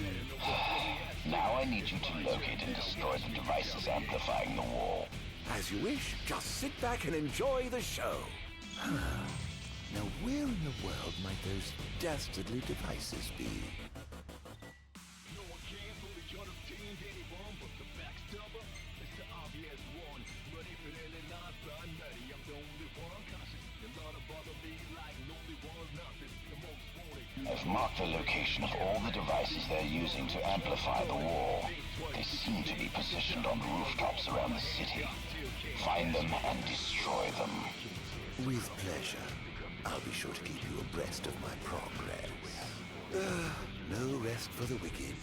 Now I need you to locate and destroy the devices amplifying the wall. As you wish, just sit back and enjoy the show. Now, where in the world might those dastardly devices be? I've marked the location of all the devices they're using to amplify the wall. They seem to be positioned on rooftops around the city. Find them and destroy them. With pleasure. I'll be sure to keep you abreast of my progress. No rest for the wicked.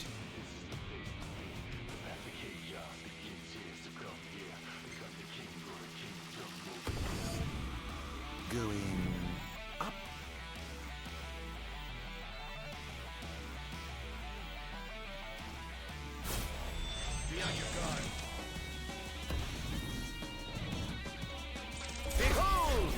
Going up. Be on your guard. Behold!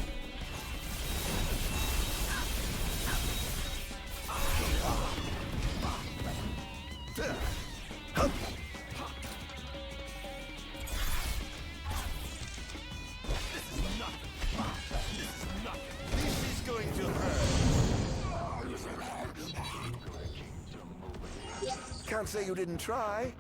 Can't say you didn't try.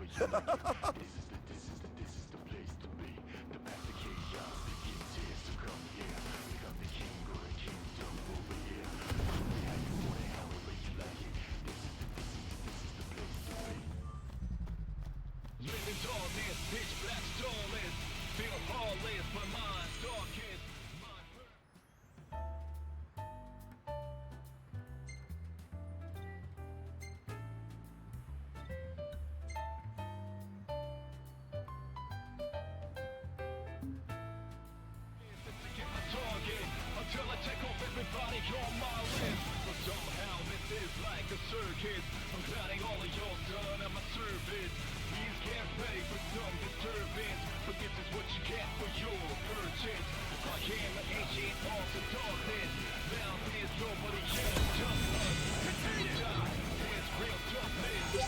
Until I take off everybody on my list. But somehow this is like a circus. I'm planning all of your done at my service. Please get ready for some disturbance. But this is what you get for your purchase. I am an ancient arms of darkness. Now there's nobody else, just us. Until die, there's real toughness.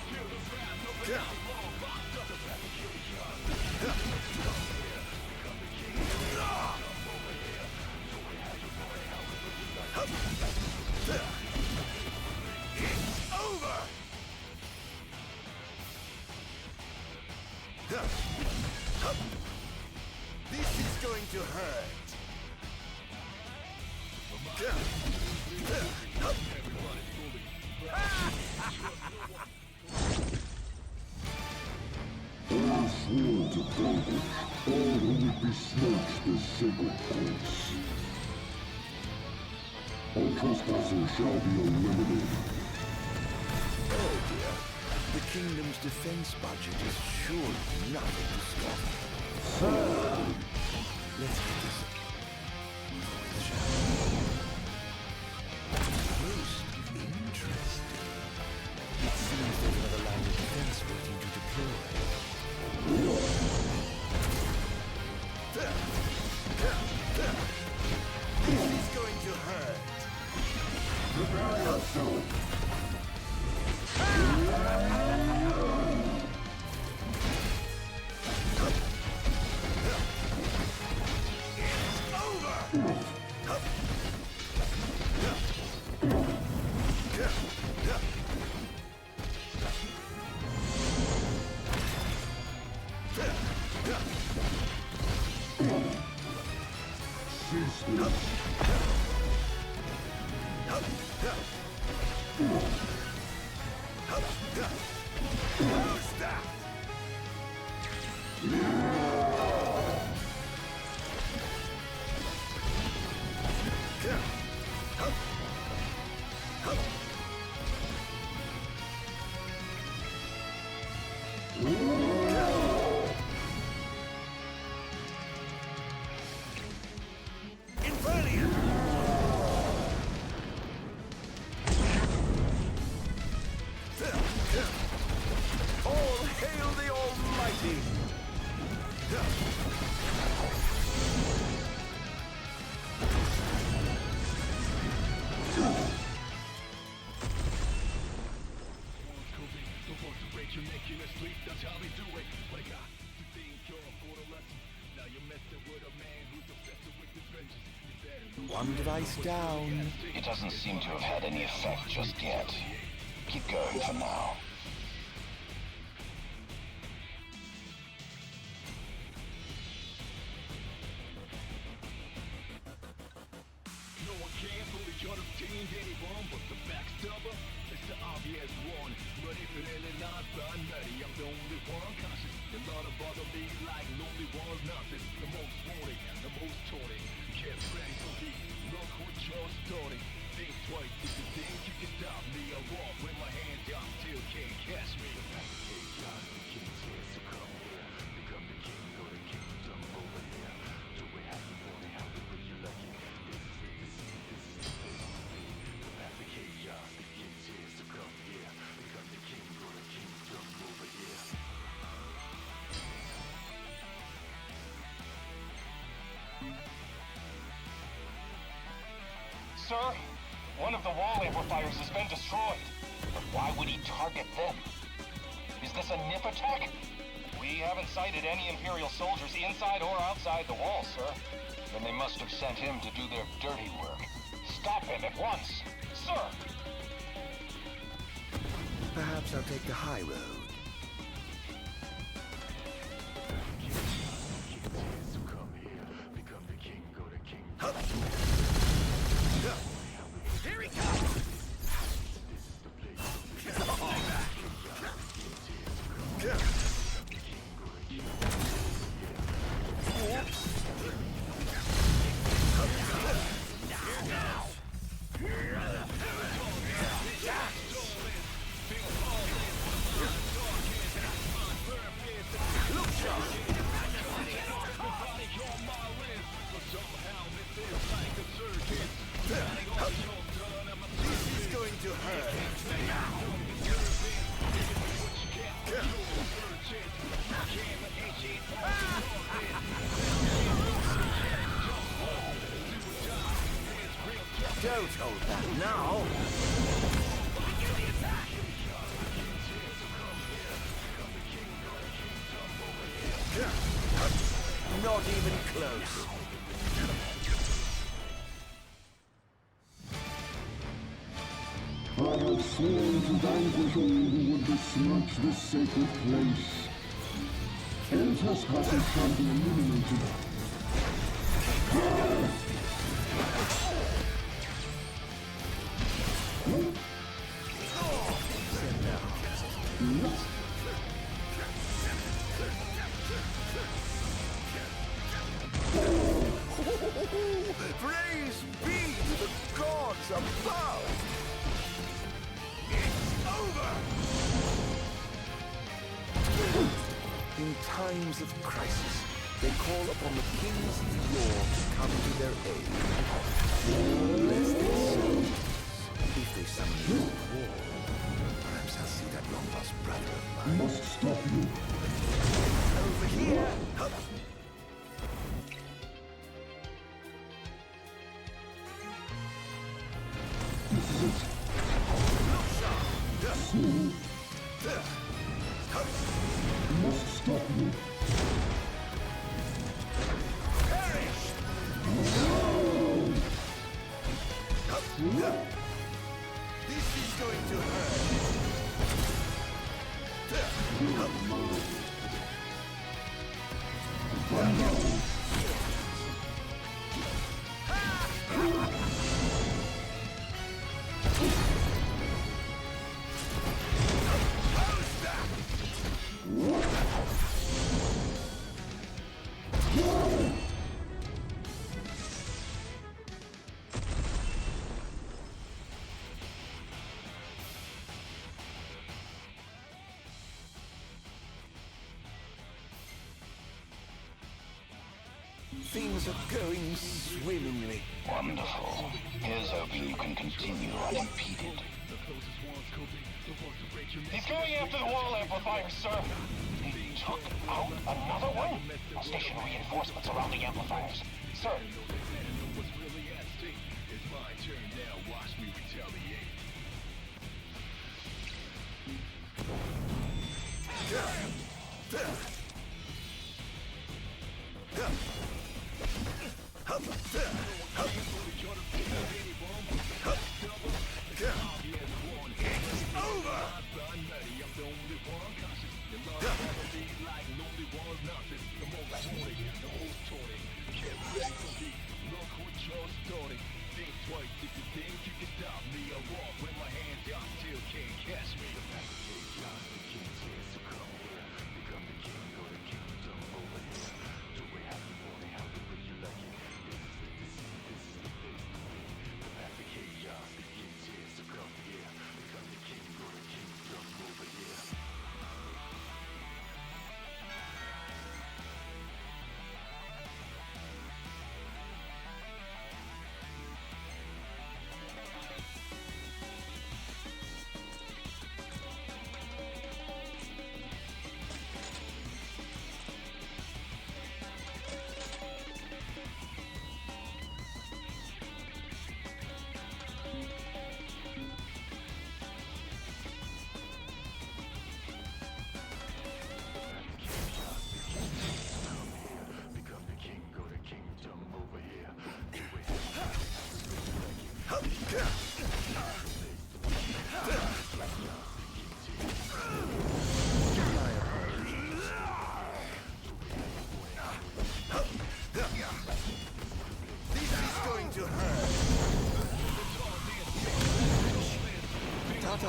Feel the wrath of an outlaw locked up. It's over! This is going to hurt. I swore to punish all who would besmirch the sacred place. All trespassers shall be eliminated. Oh dear. The kingdom's defense budget is surely nothing to scoff. Let's get this with a shower. Most interesting. It seems there's another line of defense waiting to deploy. This is going to hurt. Prepare yourself. One device down. It doesn't seem to have had any effect just yet. Keep going for now. No one can fully understand anyone but the backstabber. It's the obvious one, but if it ain't not binary, I'm the only one conscious. A lot of bother me like lonely one's nothing. The most wanted, the most taunted. Get ready for me, look what you're starting. Think twice if you think you can stop me. I walk with my hands down, still can't catch me. Hey, God, the king's here, so come here. Become the king or the kingdom over here. Do it how you want it, how the way you like it. This is the place to be. The path of chaos, the king's here, so come here. Become the king or the kingdom over here. Sir, one of the wall amplifiers has been destroyed. But why would he target them? Is this a NIF attack? We haven't sighted any Imperial soldiers inside or outside the wall, sir. Then they must have sent him to do their dirty work. Stop him at once, sir! Perhaps I'll take the high road. Here he comes! This is going to hurt. Don't hold back now. Not even close. I have sworn to vanquish all who would besmirch this sacred place. All trespassers shall be eliminated. Praise be to the gods above! It's over! In times of crisis, they call upon the kings of yore to come to their aid. Bless their souls. If they summon you to war, perhaps I'll see that long-lost brother of mine. Must stop you. Over here! Hup. Must stop you. This is going to hurt. Things are going swimmingly. Wonderful. Here's hoping you can continue unimpeded. He's going after the wall amplifiers, sir. He took out another one? I'll station reinforcements around the amplifiers. Sir.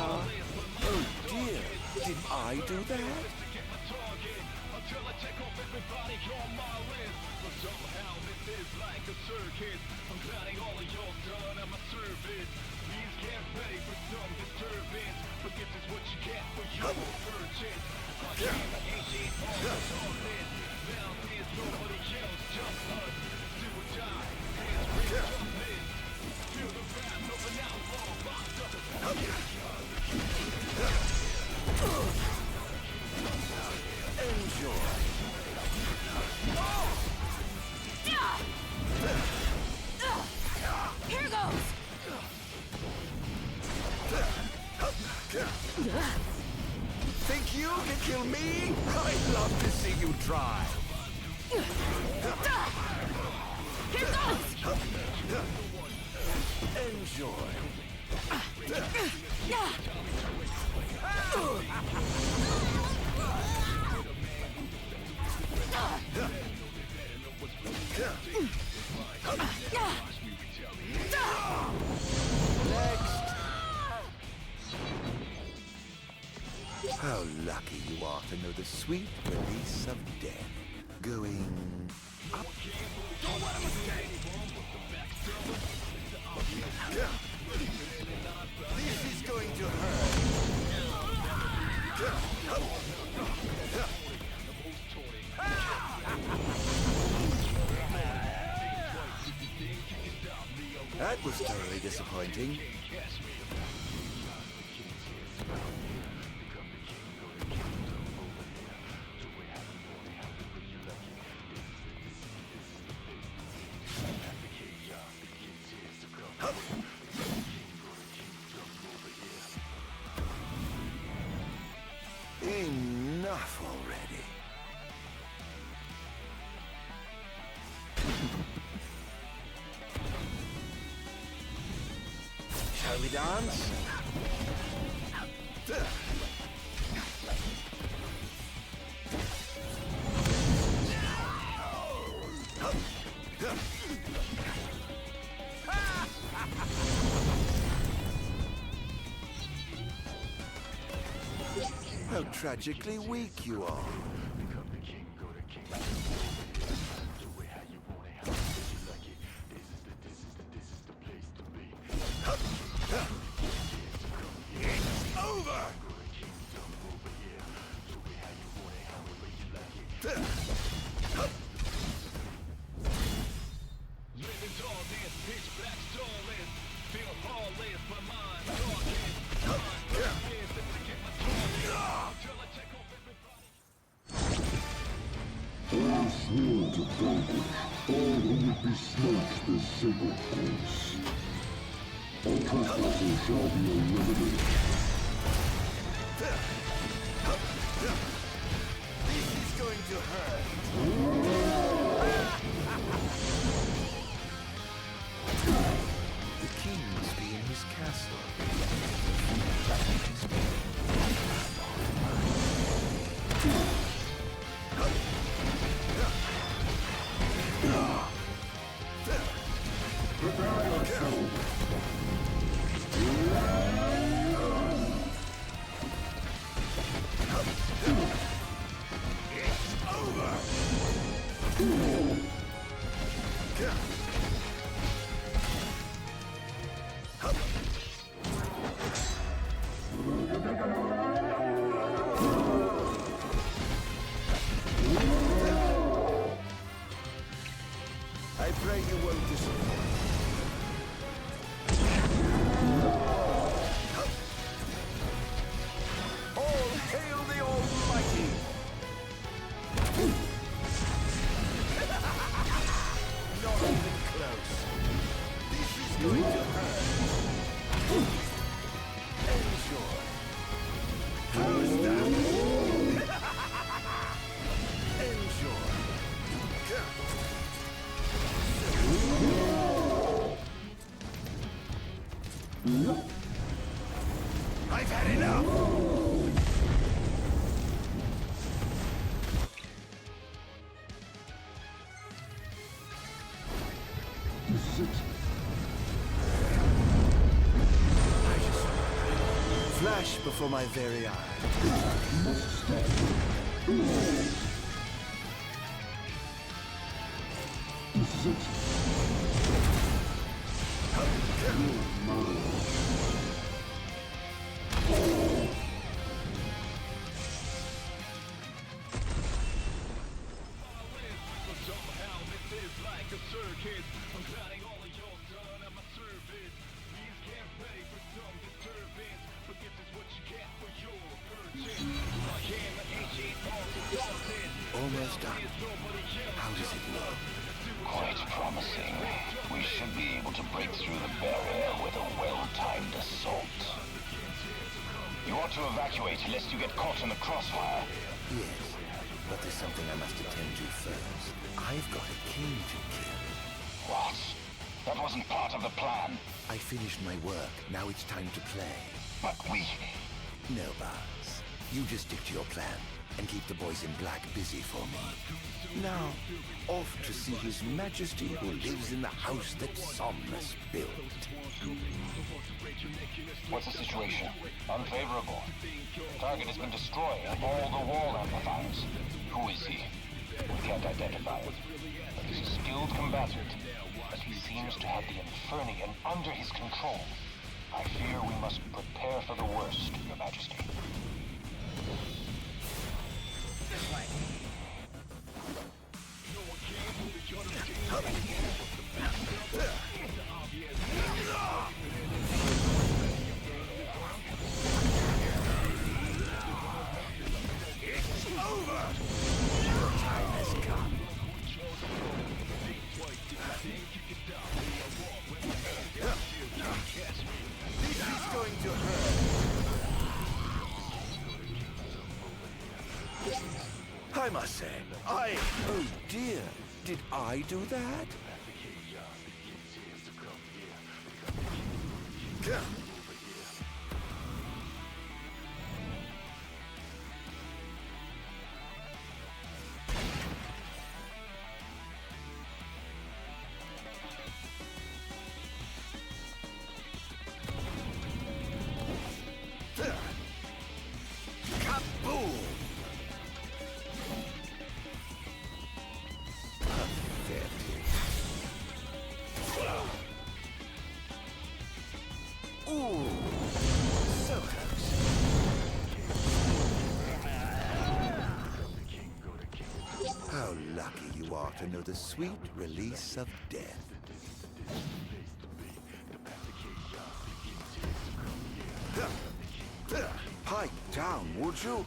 Oh dear, did I do that? Until I check off everybody on my list. But somehow this is like a circus. I'm glad all of y'all done at my service. Please get ready for some disturbance. But this is what you get for your purchase. I ain't it all this. Now there's nobody else, just us. Do or die, hands raised, just this. Feel the wrath of an outlaw locked up. Enjoy. Here goes! Think you can kill me? I'd love to see you try. Here goes! Enjoy. How lucky you are to know the sweet release of death. Going up. Don't let him escape! This is going to hurt. That was totally disappointing. Enough already. Shall we dance? How tragically weak you are. It's over! Living tall, dance, pitch black, stallin'. Feel lawless, my mind darkened. I swore to vanquish all who would besmirch this sacred place. All trespassers shall be eliminated. This is going to hurt. The king must be in his castle. Prepare yourself. It's over! I pray you won't disappoint. All hail the Almighty! Not even close. This is going to hurt. Enjoy. How's that? Enjoy. crash before my very eyes. Almost done. How does it look? Quite promising. We should be able to break through the barrier with a well-timed assault. You ought to evacuate lest you get caught in the crossfire. Yes, but there's something I must attend to first. I've got a king to kill. What? That wasn't part of the plan. I finished my work. Now it's time to play. But we... No, Buzz. You just stick to your plan and keep the boys in black busy for me. Now, off to see His Majesty who lives in the house that Somnus built. What's the situation? Unfavorable. Target has been destroyed. All the wall amplifiers. Who is he? We can't identify him. But he's a skilled combatant. But he seems to have the Infernian under his control. I fear we must prepare for the worst, Your Majesty. This way. It's over! Your time has come. This is going to hurt. I must say, oh dear, did I do that? Kaboom! Ooh, so close. How lucky you are to know the sweet release of death. Pipe down, would you?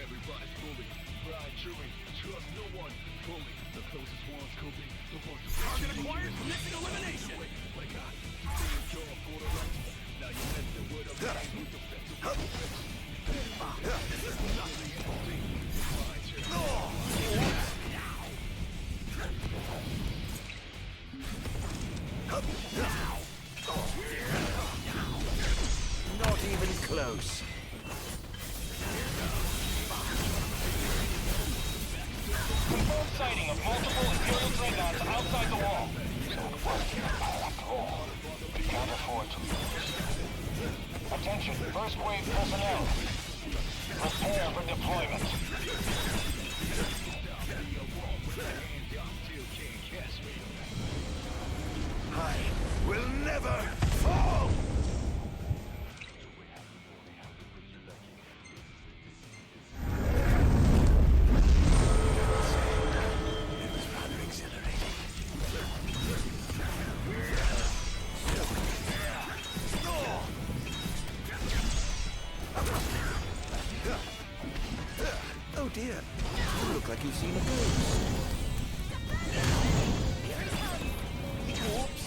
Everybody's bully, blind jury, trust no one fully. The closest one's coping, the ones who target acquired, missing elimination. My God, you're for the right. Now you're messing with a man who's defensive. This is not the ending. Not even close. Confirmed sighting of multiple Imperial dreadnoughts outside the wall. So it wasn't an empire after all. We can't afford to lose. Attention, first wave personnel. Prepare for deployment. I will never fall! You look like you've seen a ghost. Whoops.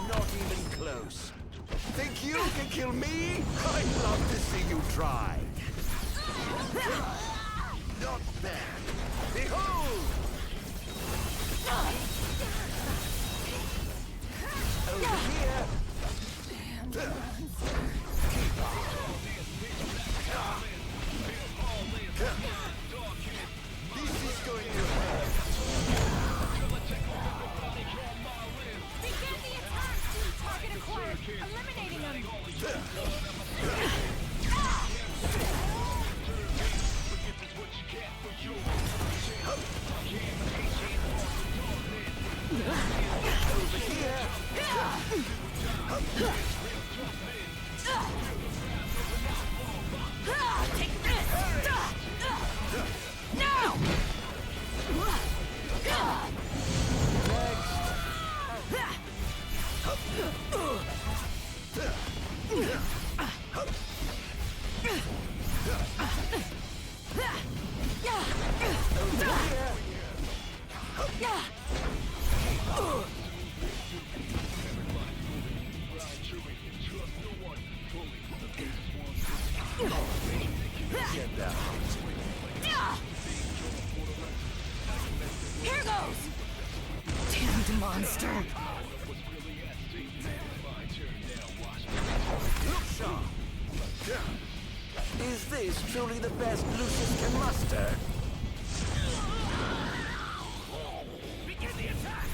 Not even close. Think you can kill me? I'd love to see you try. Not bad. Behold! Over here. Keep on. This is going to hurt. Begin the attack! Target acquired! Eliminating them! Over here. Take this! Now! Get down. Here goes! Damned monster! Look sharp. Is this truly the best Lucius can muster? Begin the attack!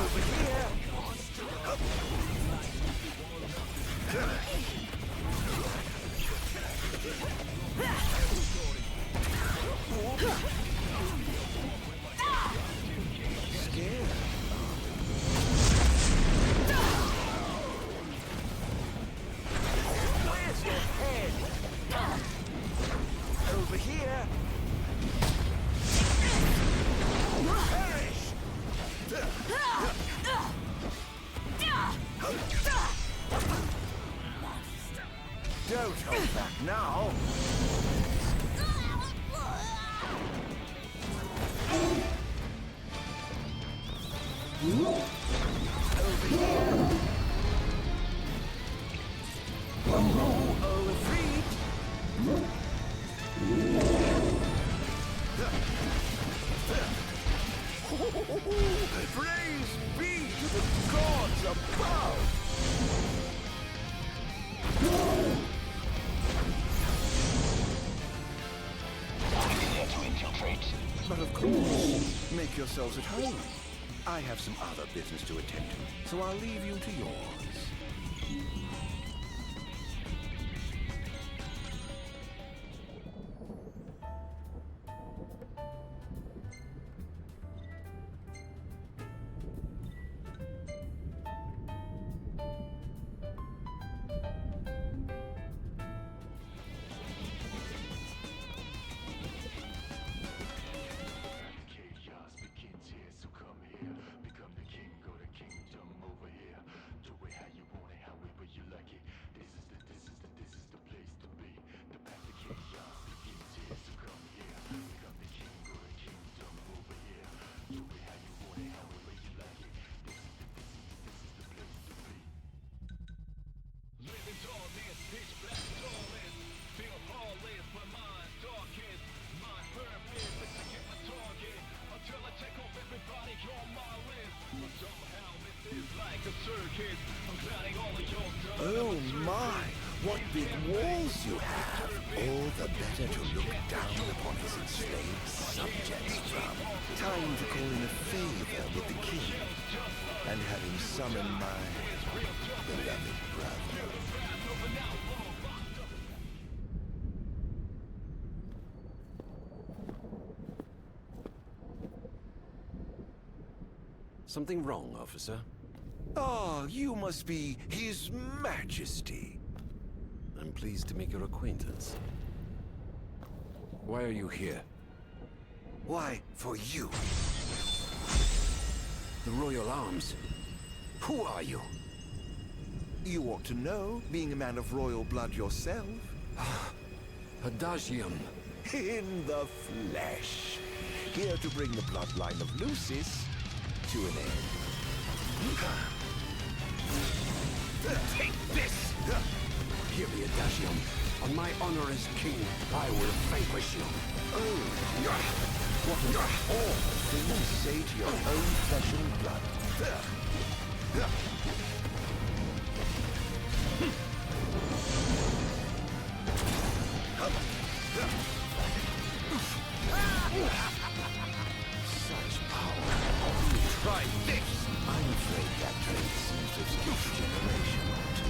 Over here. Scared. Where's your head? Over here. Perish! Don't hold back now. Over here. Oh, freed. Praise be to the gods above! To infiltrate. But of course, make yourselves at home. I have some other business to attend to, so I'll leave you to yours. Oh my, what big walls you have! All the better to look down upon his enslaved subjects from. Time to call in a favor with the king, and have him summon my beloved brother. Something wrong, officer? Ah, you must be His Majesty. I'm pleased to make your acquaintance. Why are you here? Why, for you. The Royal Arms. Who are you? You ought to know, being a man of royal blood yourself. Adagium. In the flesh. Here to bring the bloodline of Lucis to an end. Take this! Hear me, Adagium. On my honor as king, I will vanquish you. Oh, what an awful thing to say to your own flesh and blood. Such power. Try this! I'm afraid that trait seems to have skipped a generation or two.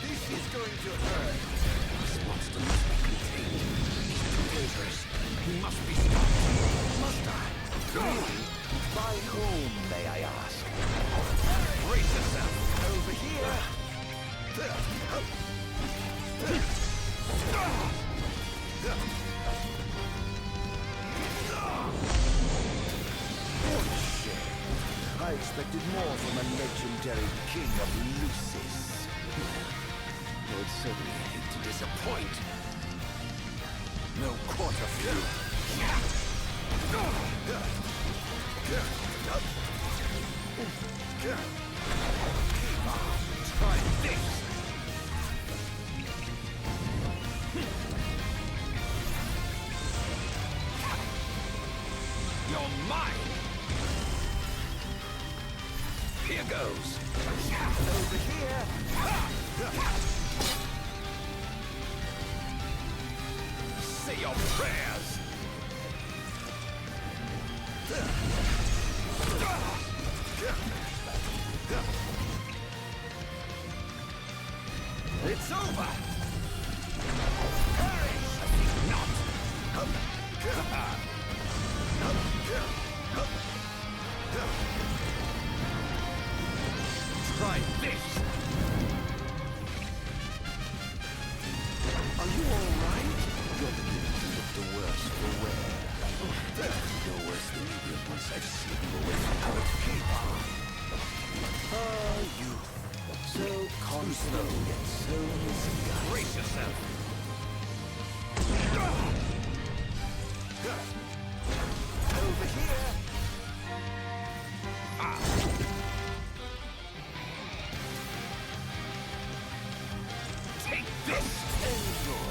This is going to hurt. This monster must be contained. He's too dangerous. He must be stopped. Must I? Really? By whom, may I ask? Brace yourself. Over here. What a shame. I expected more from a legendary king of Lucis. Lord, certainly I hate to disappoint. No quarter for you. Try this! You're mine! Here goes! Over here! Say your prayers! It's over! Perish! Not! Try this! Are you all right? You're beginning to look the worse for wear. No worse than you did once I've seen you away from her. Keep on. Ah, you. So constant yet so misguided. Brace yourself! Over here. Take this! Enjoy.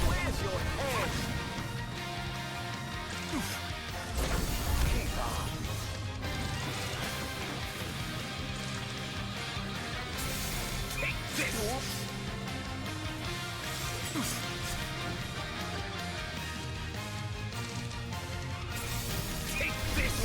Where's your head? Keep on. Take this! Take this!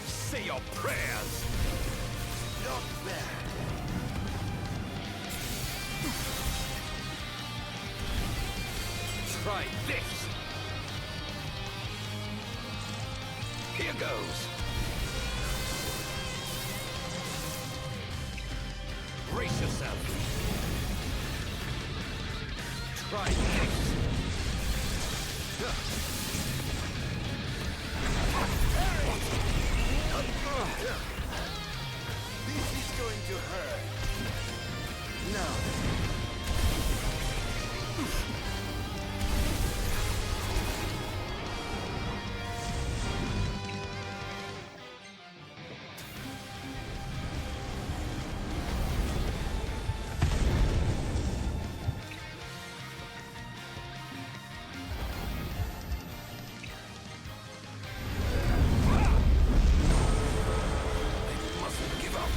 Say your prayers! Not bad. Try this! Here goes! Brace yourself! Try this! This is going to hurt. Now then. Mustn't give up.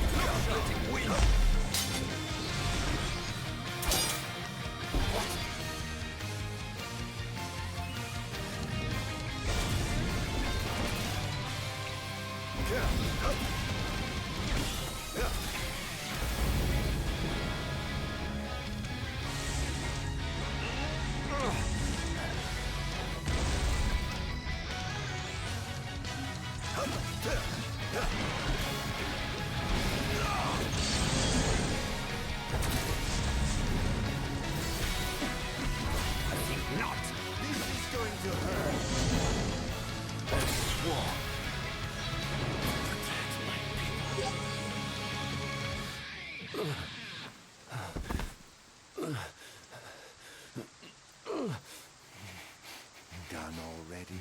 Done already?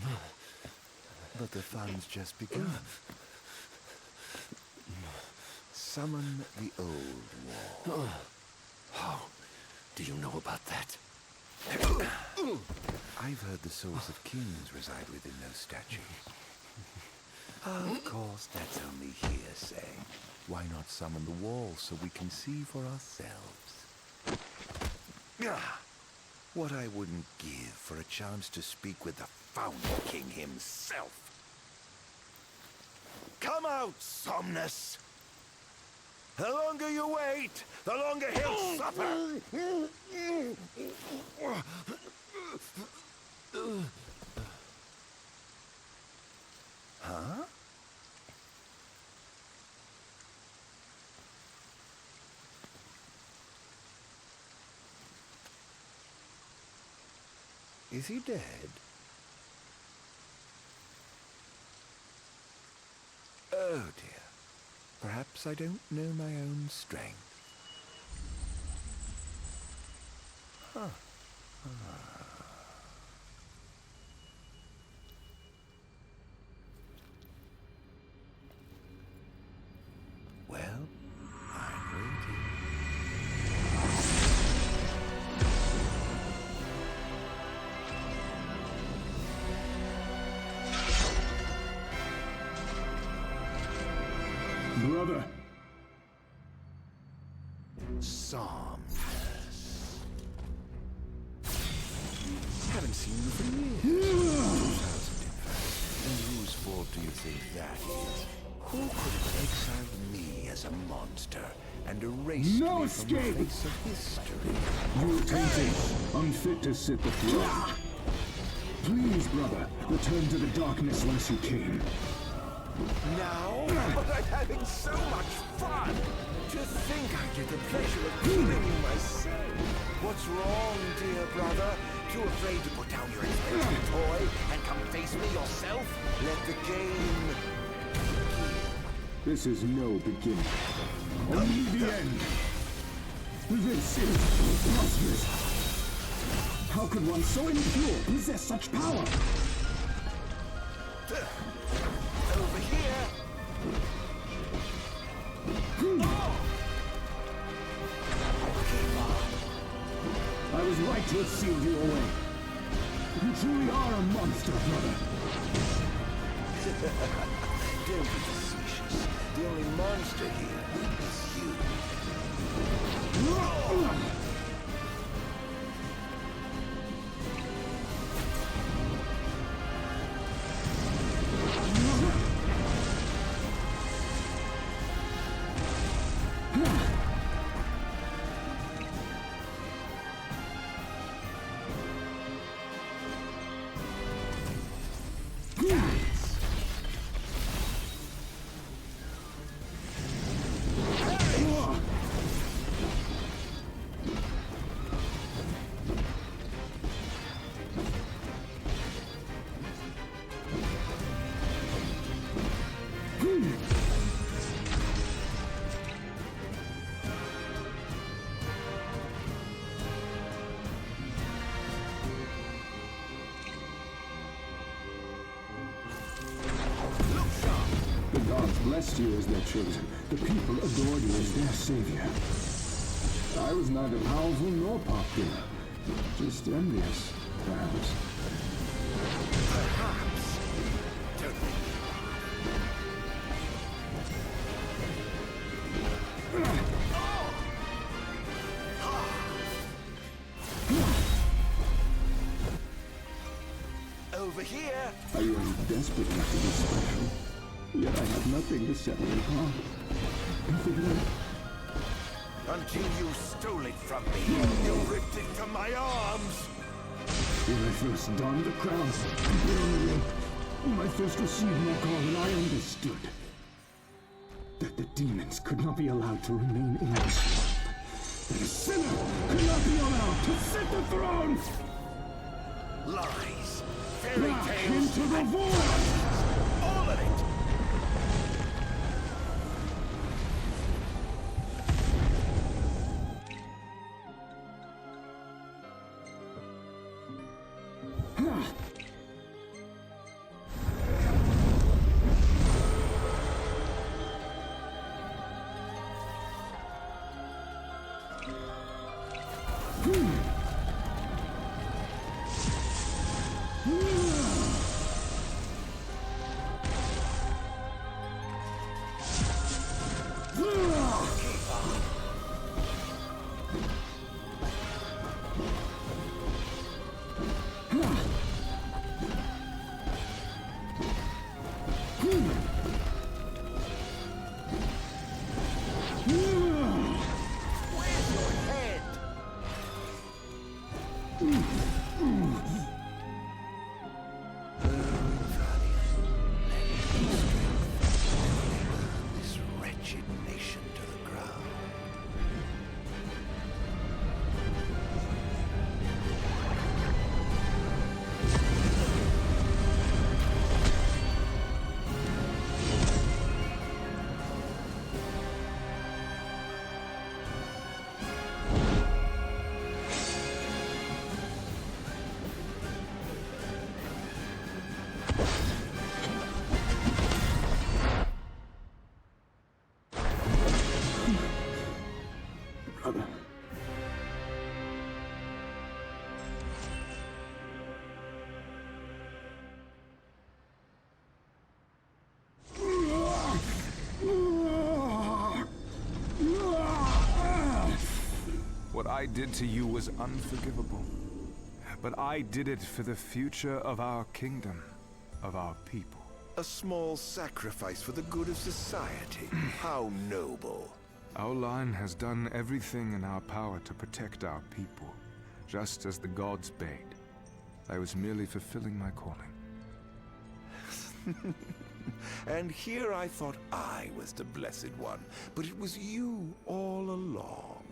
But the fun's just begun. Summon the old war. How do you know about that? I've heard the souls of kings reside within those statues. Of course, that's only hearsay. Why not summon the wall so we can see for ourselves? What I wouldn't give for a chance to speak with the Founder King himself. Come out, Somnus! The longer you wait, the longer he'll suffer! Huh? Is he dead? Oh dear. Perhaps I don't know my own strength. Huh. Well, I'm waiting. Brother. Somnus. Haven't seen you for years. And whose fault do you think that is? Who could have exiled me as a monster and erased me from the face of history? You tainted, unfit to sit the throne. Please, brother, return to the darkness whence you came. Now? But I'm having so much fun! To think I get the pleasure of killing you myself! What's wrong, dear brother? Too afraid to put down your expensive toy and come face me yourself? Let the game begin. This is no beginning. Only the end. This is monstrous. How could one so impure possess such power? Over here! I was right to have sealed you away. You truly are a monster, brother. Don't be facetious. The only monster here is you. Blessed you as their chosen. The people adored you as their savior. I was neither powerful nor popular. Just envious, perhaps. Perhaps. Over here. Are you as desperate enough to be special? Yet I have nothing to settle it upon. Nothing left. Until you stole it from me. You ripped it from my arms. When I first donned the crown and put on the ring, when I first received my calling, I understood that the demons could not be allowed to remain in this world. That a sinner could not be allowed to sit the throne. Lies. Fairy Back tales. into the void. All of it. What I did to you was unforgivable. But I did it for the future of our kingdom, of our people. A small sacrifice for the good of society. How noble. Our line has done everything in our power to protect our people, just as the gods bade. I was merely fulfilling my calling. And here I thought I was the Blessed One, but it was you all along.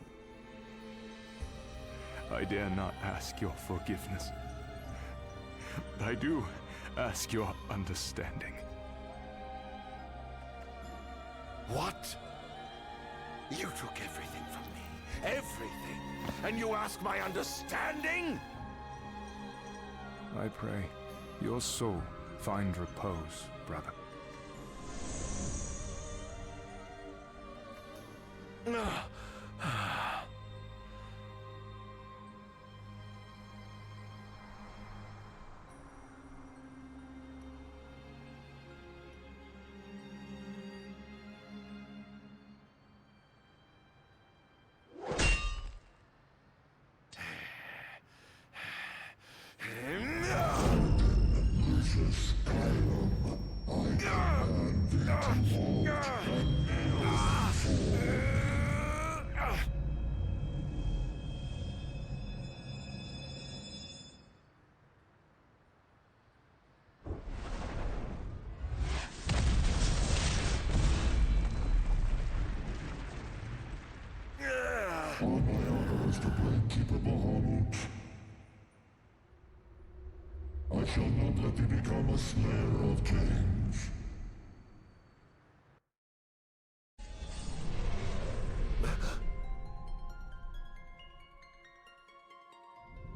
I dare not ask your forgiveness. But I do ask your understanding. What? You took everything from me. Everything. And you ask my understanding? I pray your soul find repose, brother. On my honor as the Great Keeper Bahamut, I shall not let thee become a slayer of kings.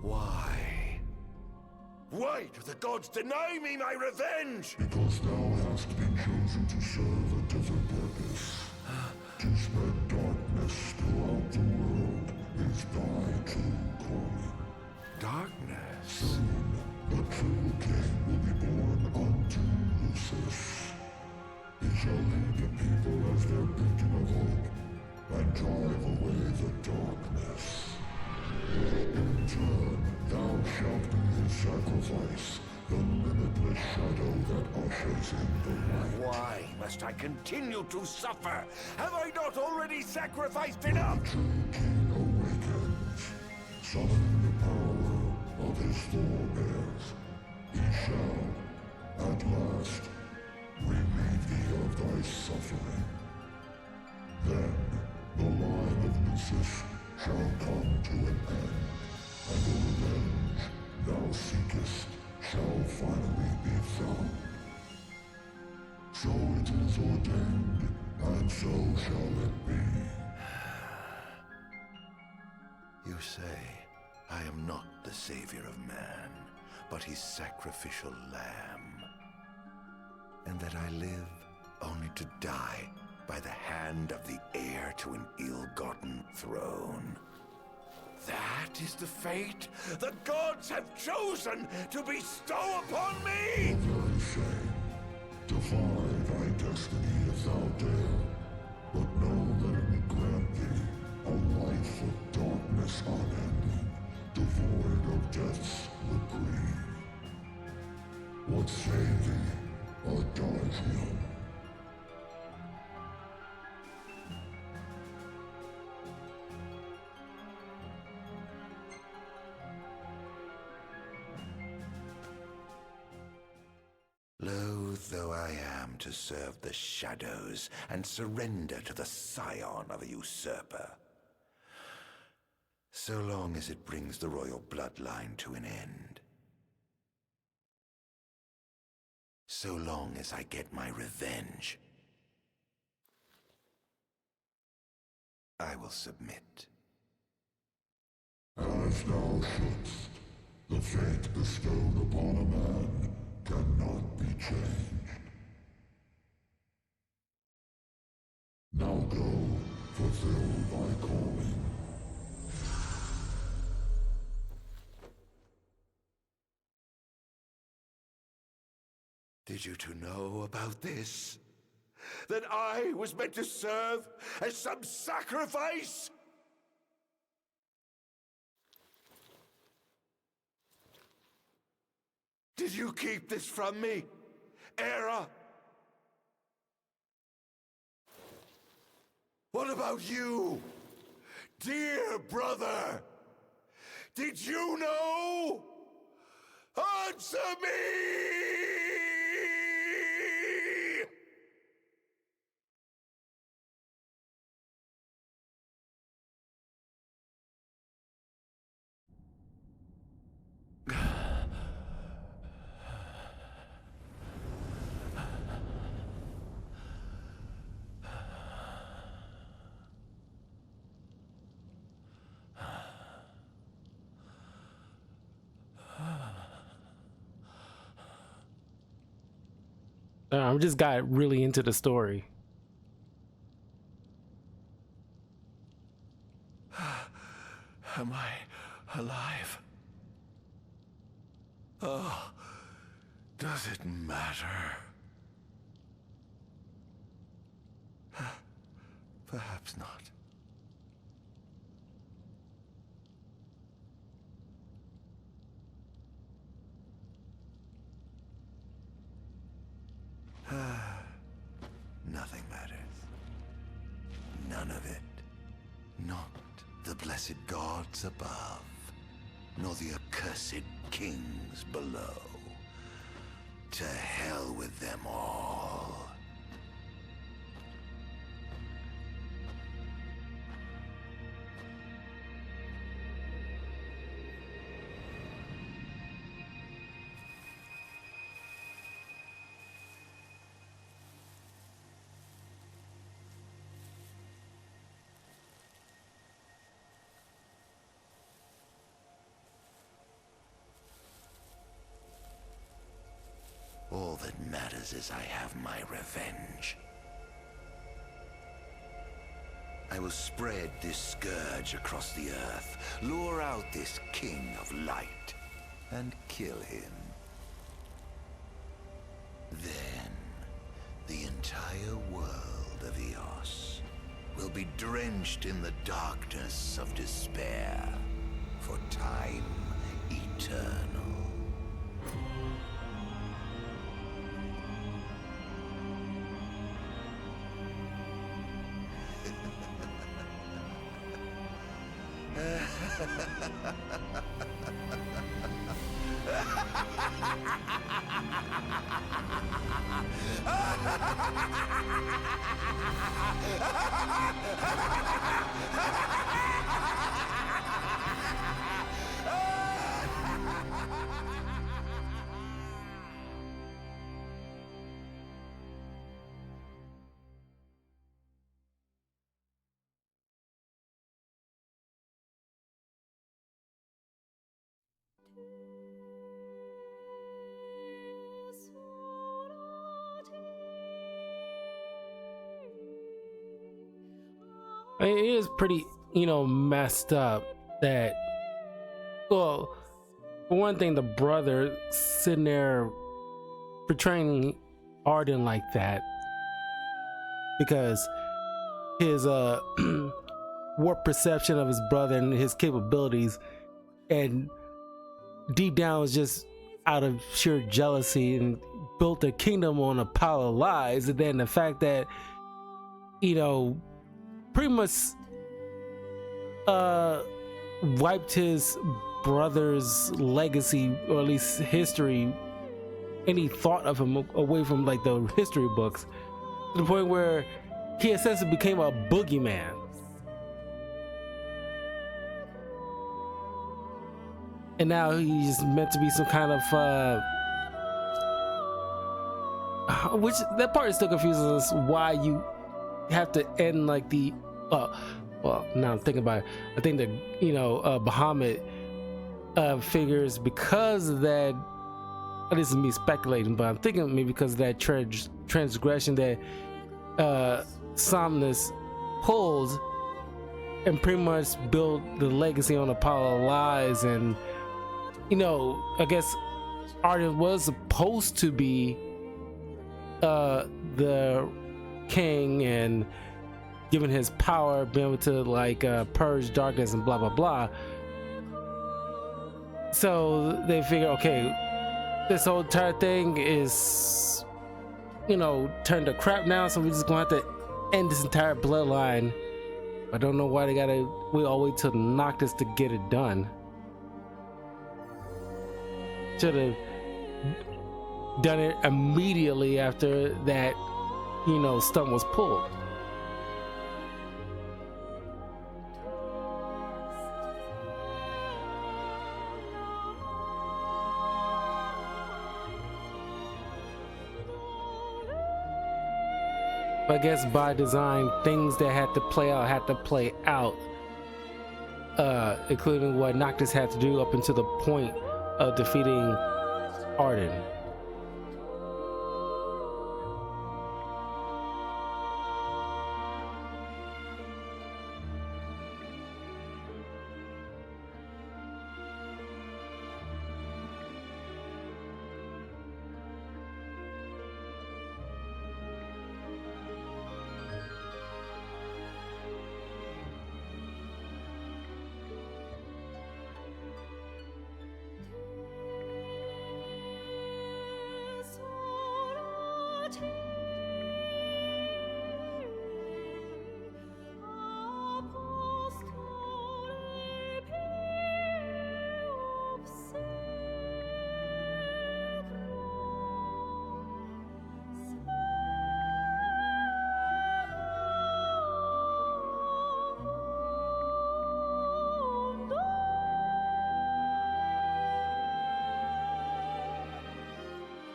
Why? Why do the gods deny me my revenge? Because thou hast been chosen to serve a different purpose. To spread darkness throughout the world is thy true calling. Darkness? Soon, the true king will be born unto Lucis. He shall lead the people as their beacon of hope, and drive away the darkness. In turn, thou shalt be his sacrifice, the limitless the shadow that ushers in the light. Why must I continue to suffer? Have I not already sacrificed enough? The true king awakens, summoning the power of his forebears. He shall, at last, relieve thee of thy suffering. Then the line of Lucis shall come to an end, and the revenge thou seekest shall finally be found. So it is ordained, and so shall it be. You say I am not the savior of man, but his sacrificial lamb, and that I live only to die by the hand of the heir to an ill-gotten throne. That is the fate the gods have chosen to bestow upon me! Very shame. Defy thy destiny if thou dare, but know that it will grant thee a life of darkness unending, devoid of death's reprieve. What say thee, Ardyn? Loath though I am to serve the shadows and surrender to the scion of a usurper, so long as it brings the royal bloodline to an end, so long as I get my revenge, I will submit. As thou shouldst, the fate bestowed upon a man cannot be changed. Now go, fulfill thy calling. Did you two know about this? That I was meant to serve as some sacrifice? Did you keep this from me, Era? What about you, dear brother? Did you know? Answer me! I just got really into the story. Am I alive? Oh, does it matter? Perhaps not. Nothing matters. None of it. Not the blessed gods above, nor the accursed kings below. To hell with them all. All that matters is I have my revenge. I will spread this scourge across the earth, lure out this king of light, and kill him. Then, the entire world of Eos will be drenched in the darkness of despair for time eternal. It is pretty, messed up that, well, for one thing, the brother sitting there portraying Ardyn like that because his warped perception of his brother and his capabilities, and deep down was just out of sheer jealousy and built a kingdom on a pile of lies. And then the fact that, pretty much wiped his brother's legacy, or at least history, any thought of him, away from like the history books, to the point where he essentially became a boogeyman. And now he's meant to be some kind of which that part is still confuses us, why you have to end like the well, now I'm thinking about it, I think that Bahamut figures, because of that, this is me speculating, but I'm thinking maybe because of that transgression that Somnus pulled, and pretty much build the legacy on a pile of lies. And I guess Ardyn was supposed to be the king, and given his power, being able to like purge darkness and blah blah blah. So they figure, okay, this whole entire thing is turned to crap now, so we're just gonna have to end this entire bloodline. I don't know why they gotta wait all the way till Noctis to get it done. Should have done it immediately after that stunt was pulled. I guess by design, things that had to play out, including what Noctis had to do up until the point of defeating Ardyn.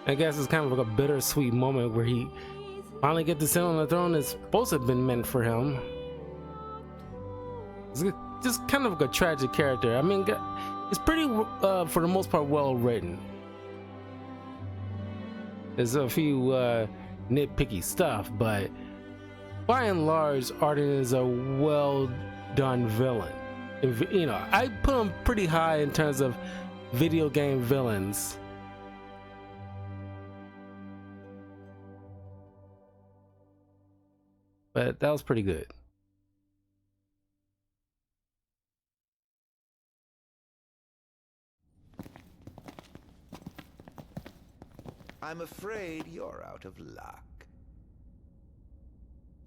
I guess it's kind of like a bittersweet moment where he finally gets to sit on the throne that's supposed to have been meant for him. It's just kind of like a tragic character. I mean, it's pretty, for the most part, well written. There's a few nitpicky stuff, but by and large, Ardyn is a well done villain. I put him pretty high in terms of video game villains. But that was pretty good. I'm afraid you're out of luck.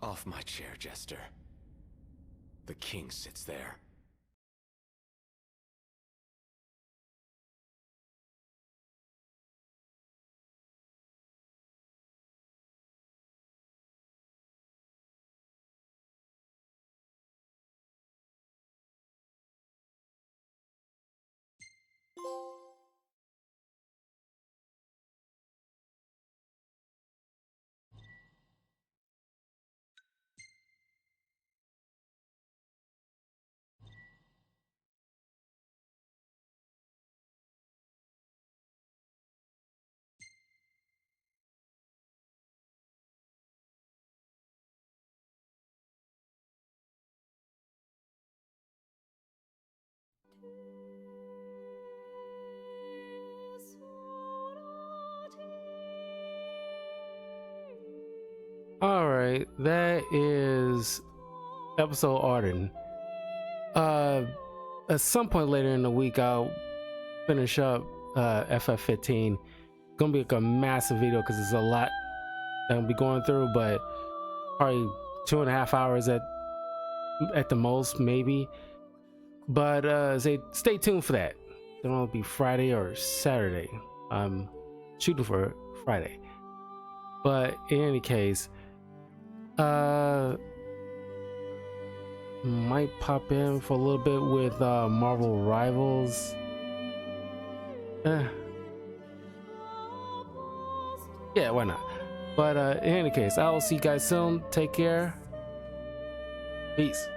Off my chair, Jester. The king sits there. All right, that is episode Ardyn. At some point later in the week, I'll finish up FF15. Gonna be like a massive video because there's a lot that I'll be going through, but probably 2.5 hours at the most, maybe. But stay tuned for that. It'll be Friday or Saturday. I'm shooting for Friday. But in any case, might pop in for a little bit with Marvel Rivals. Yeah, why not? But in any case, I will see you guys soon. Take care. Peace.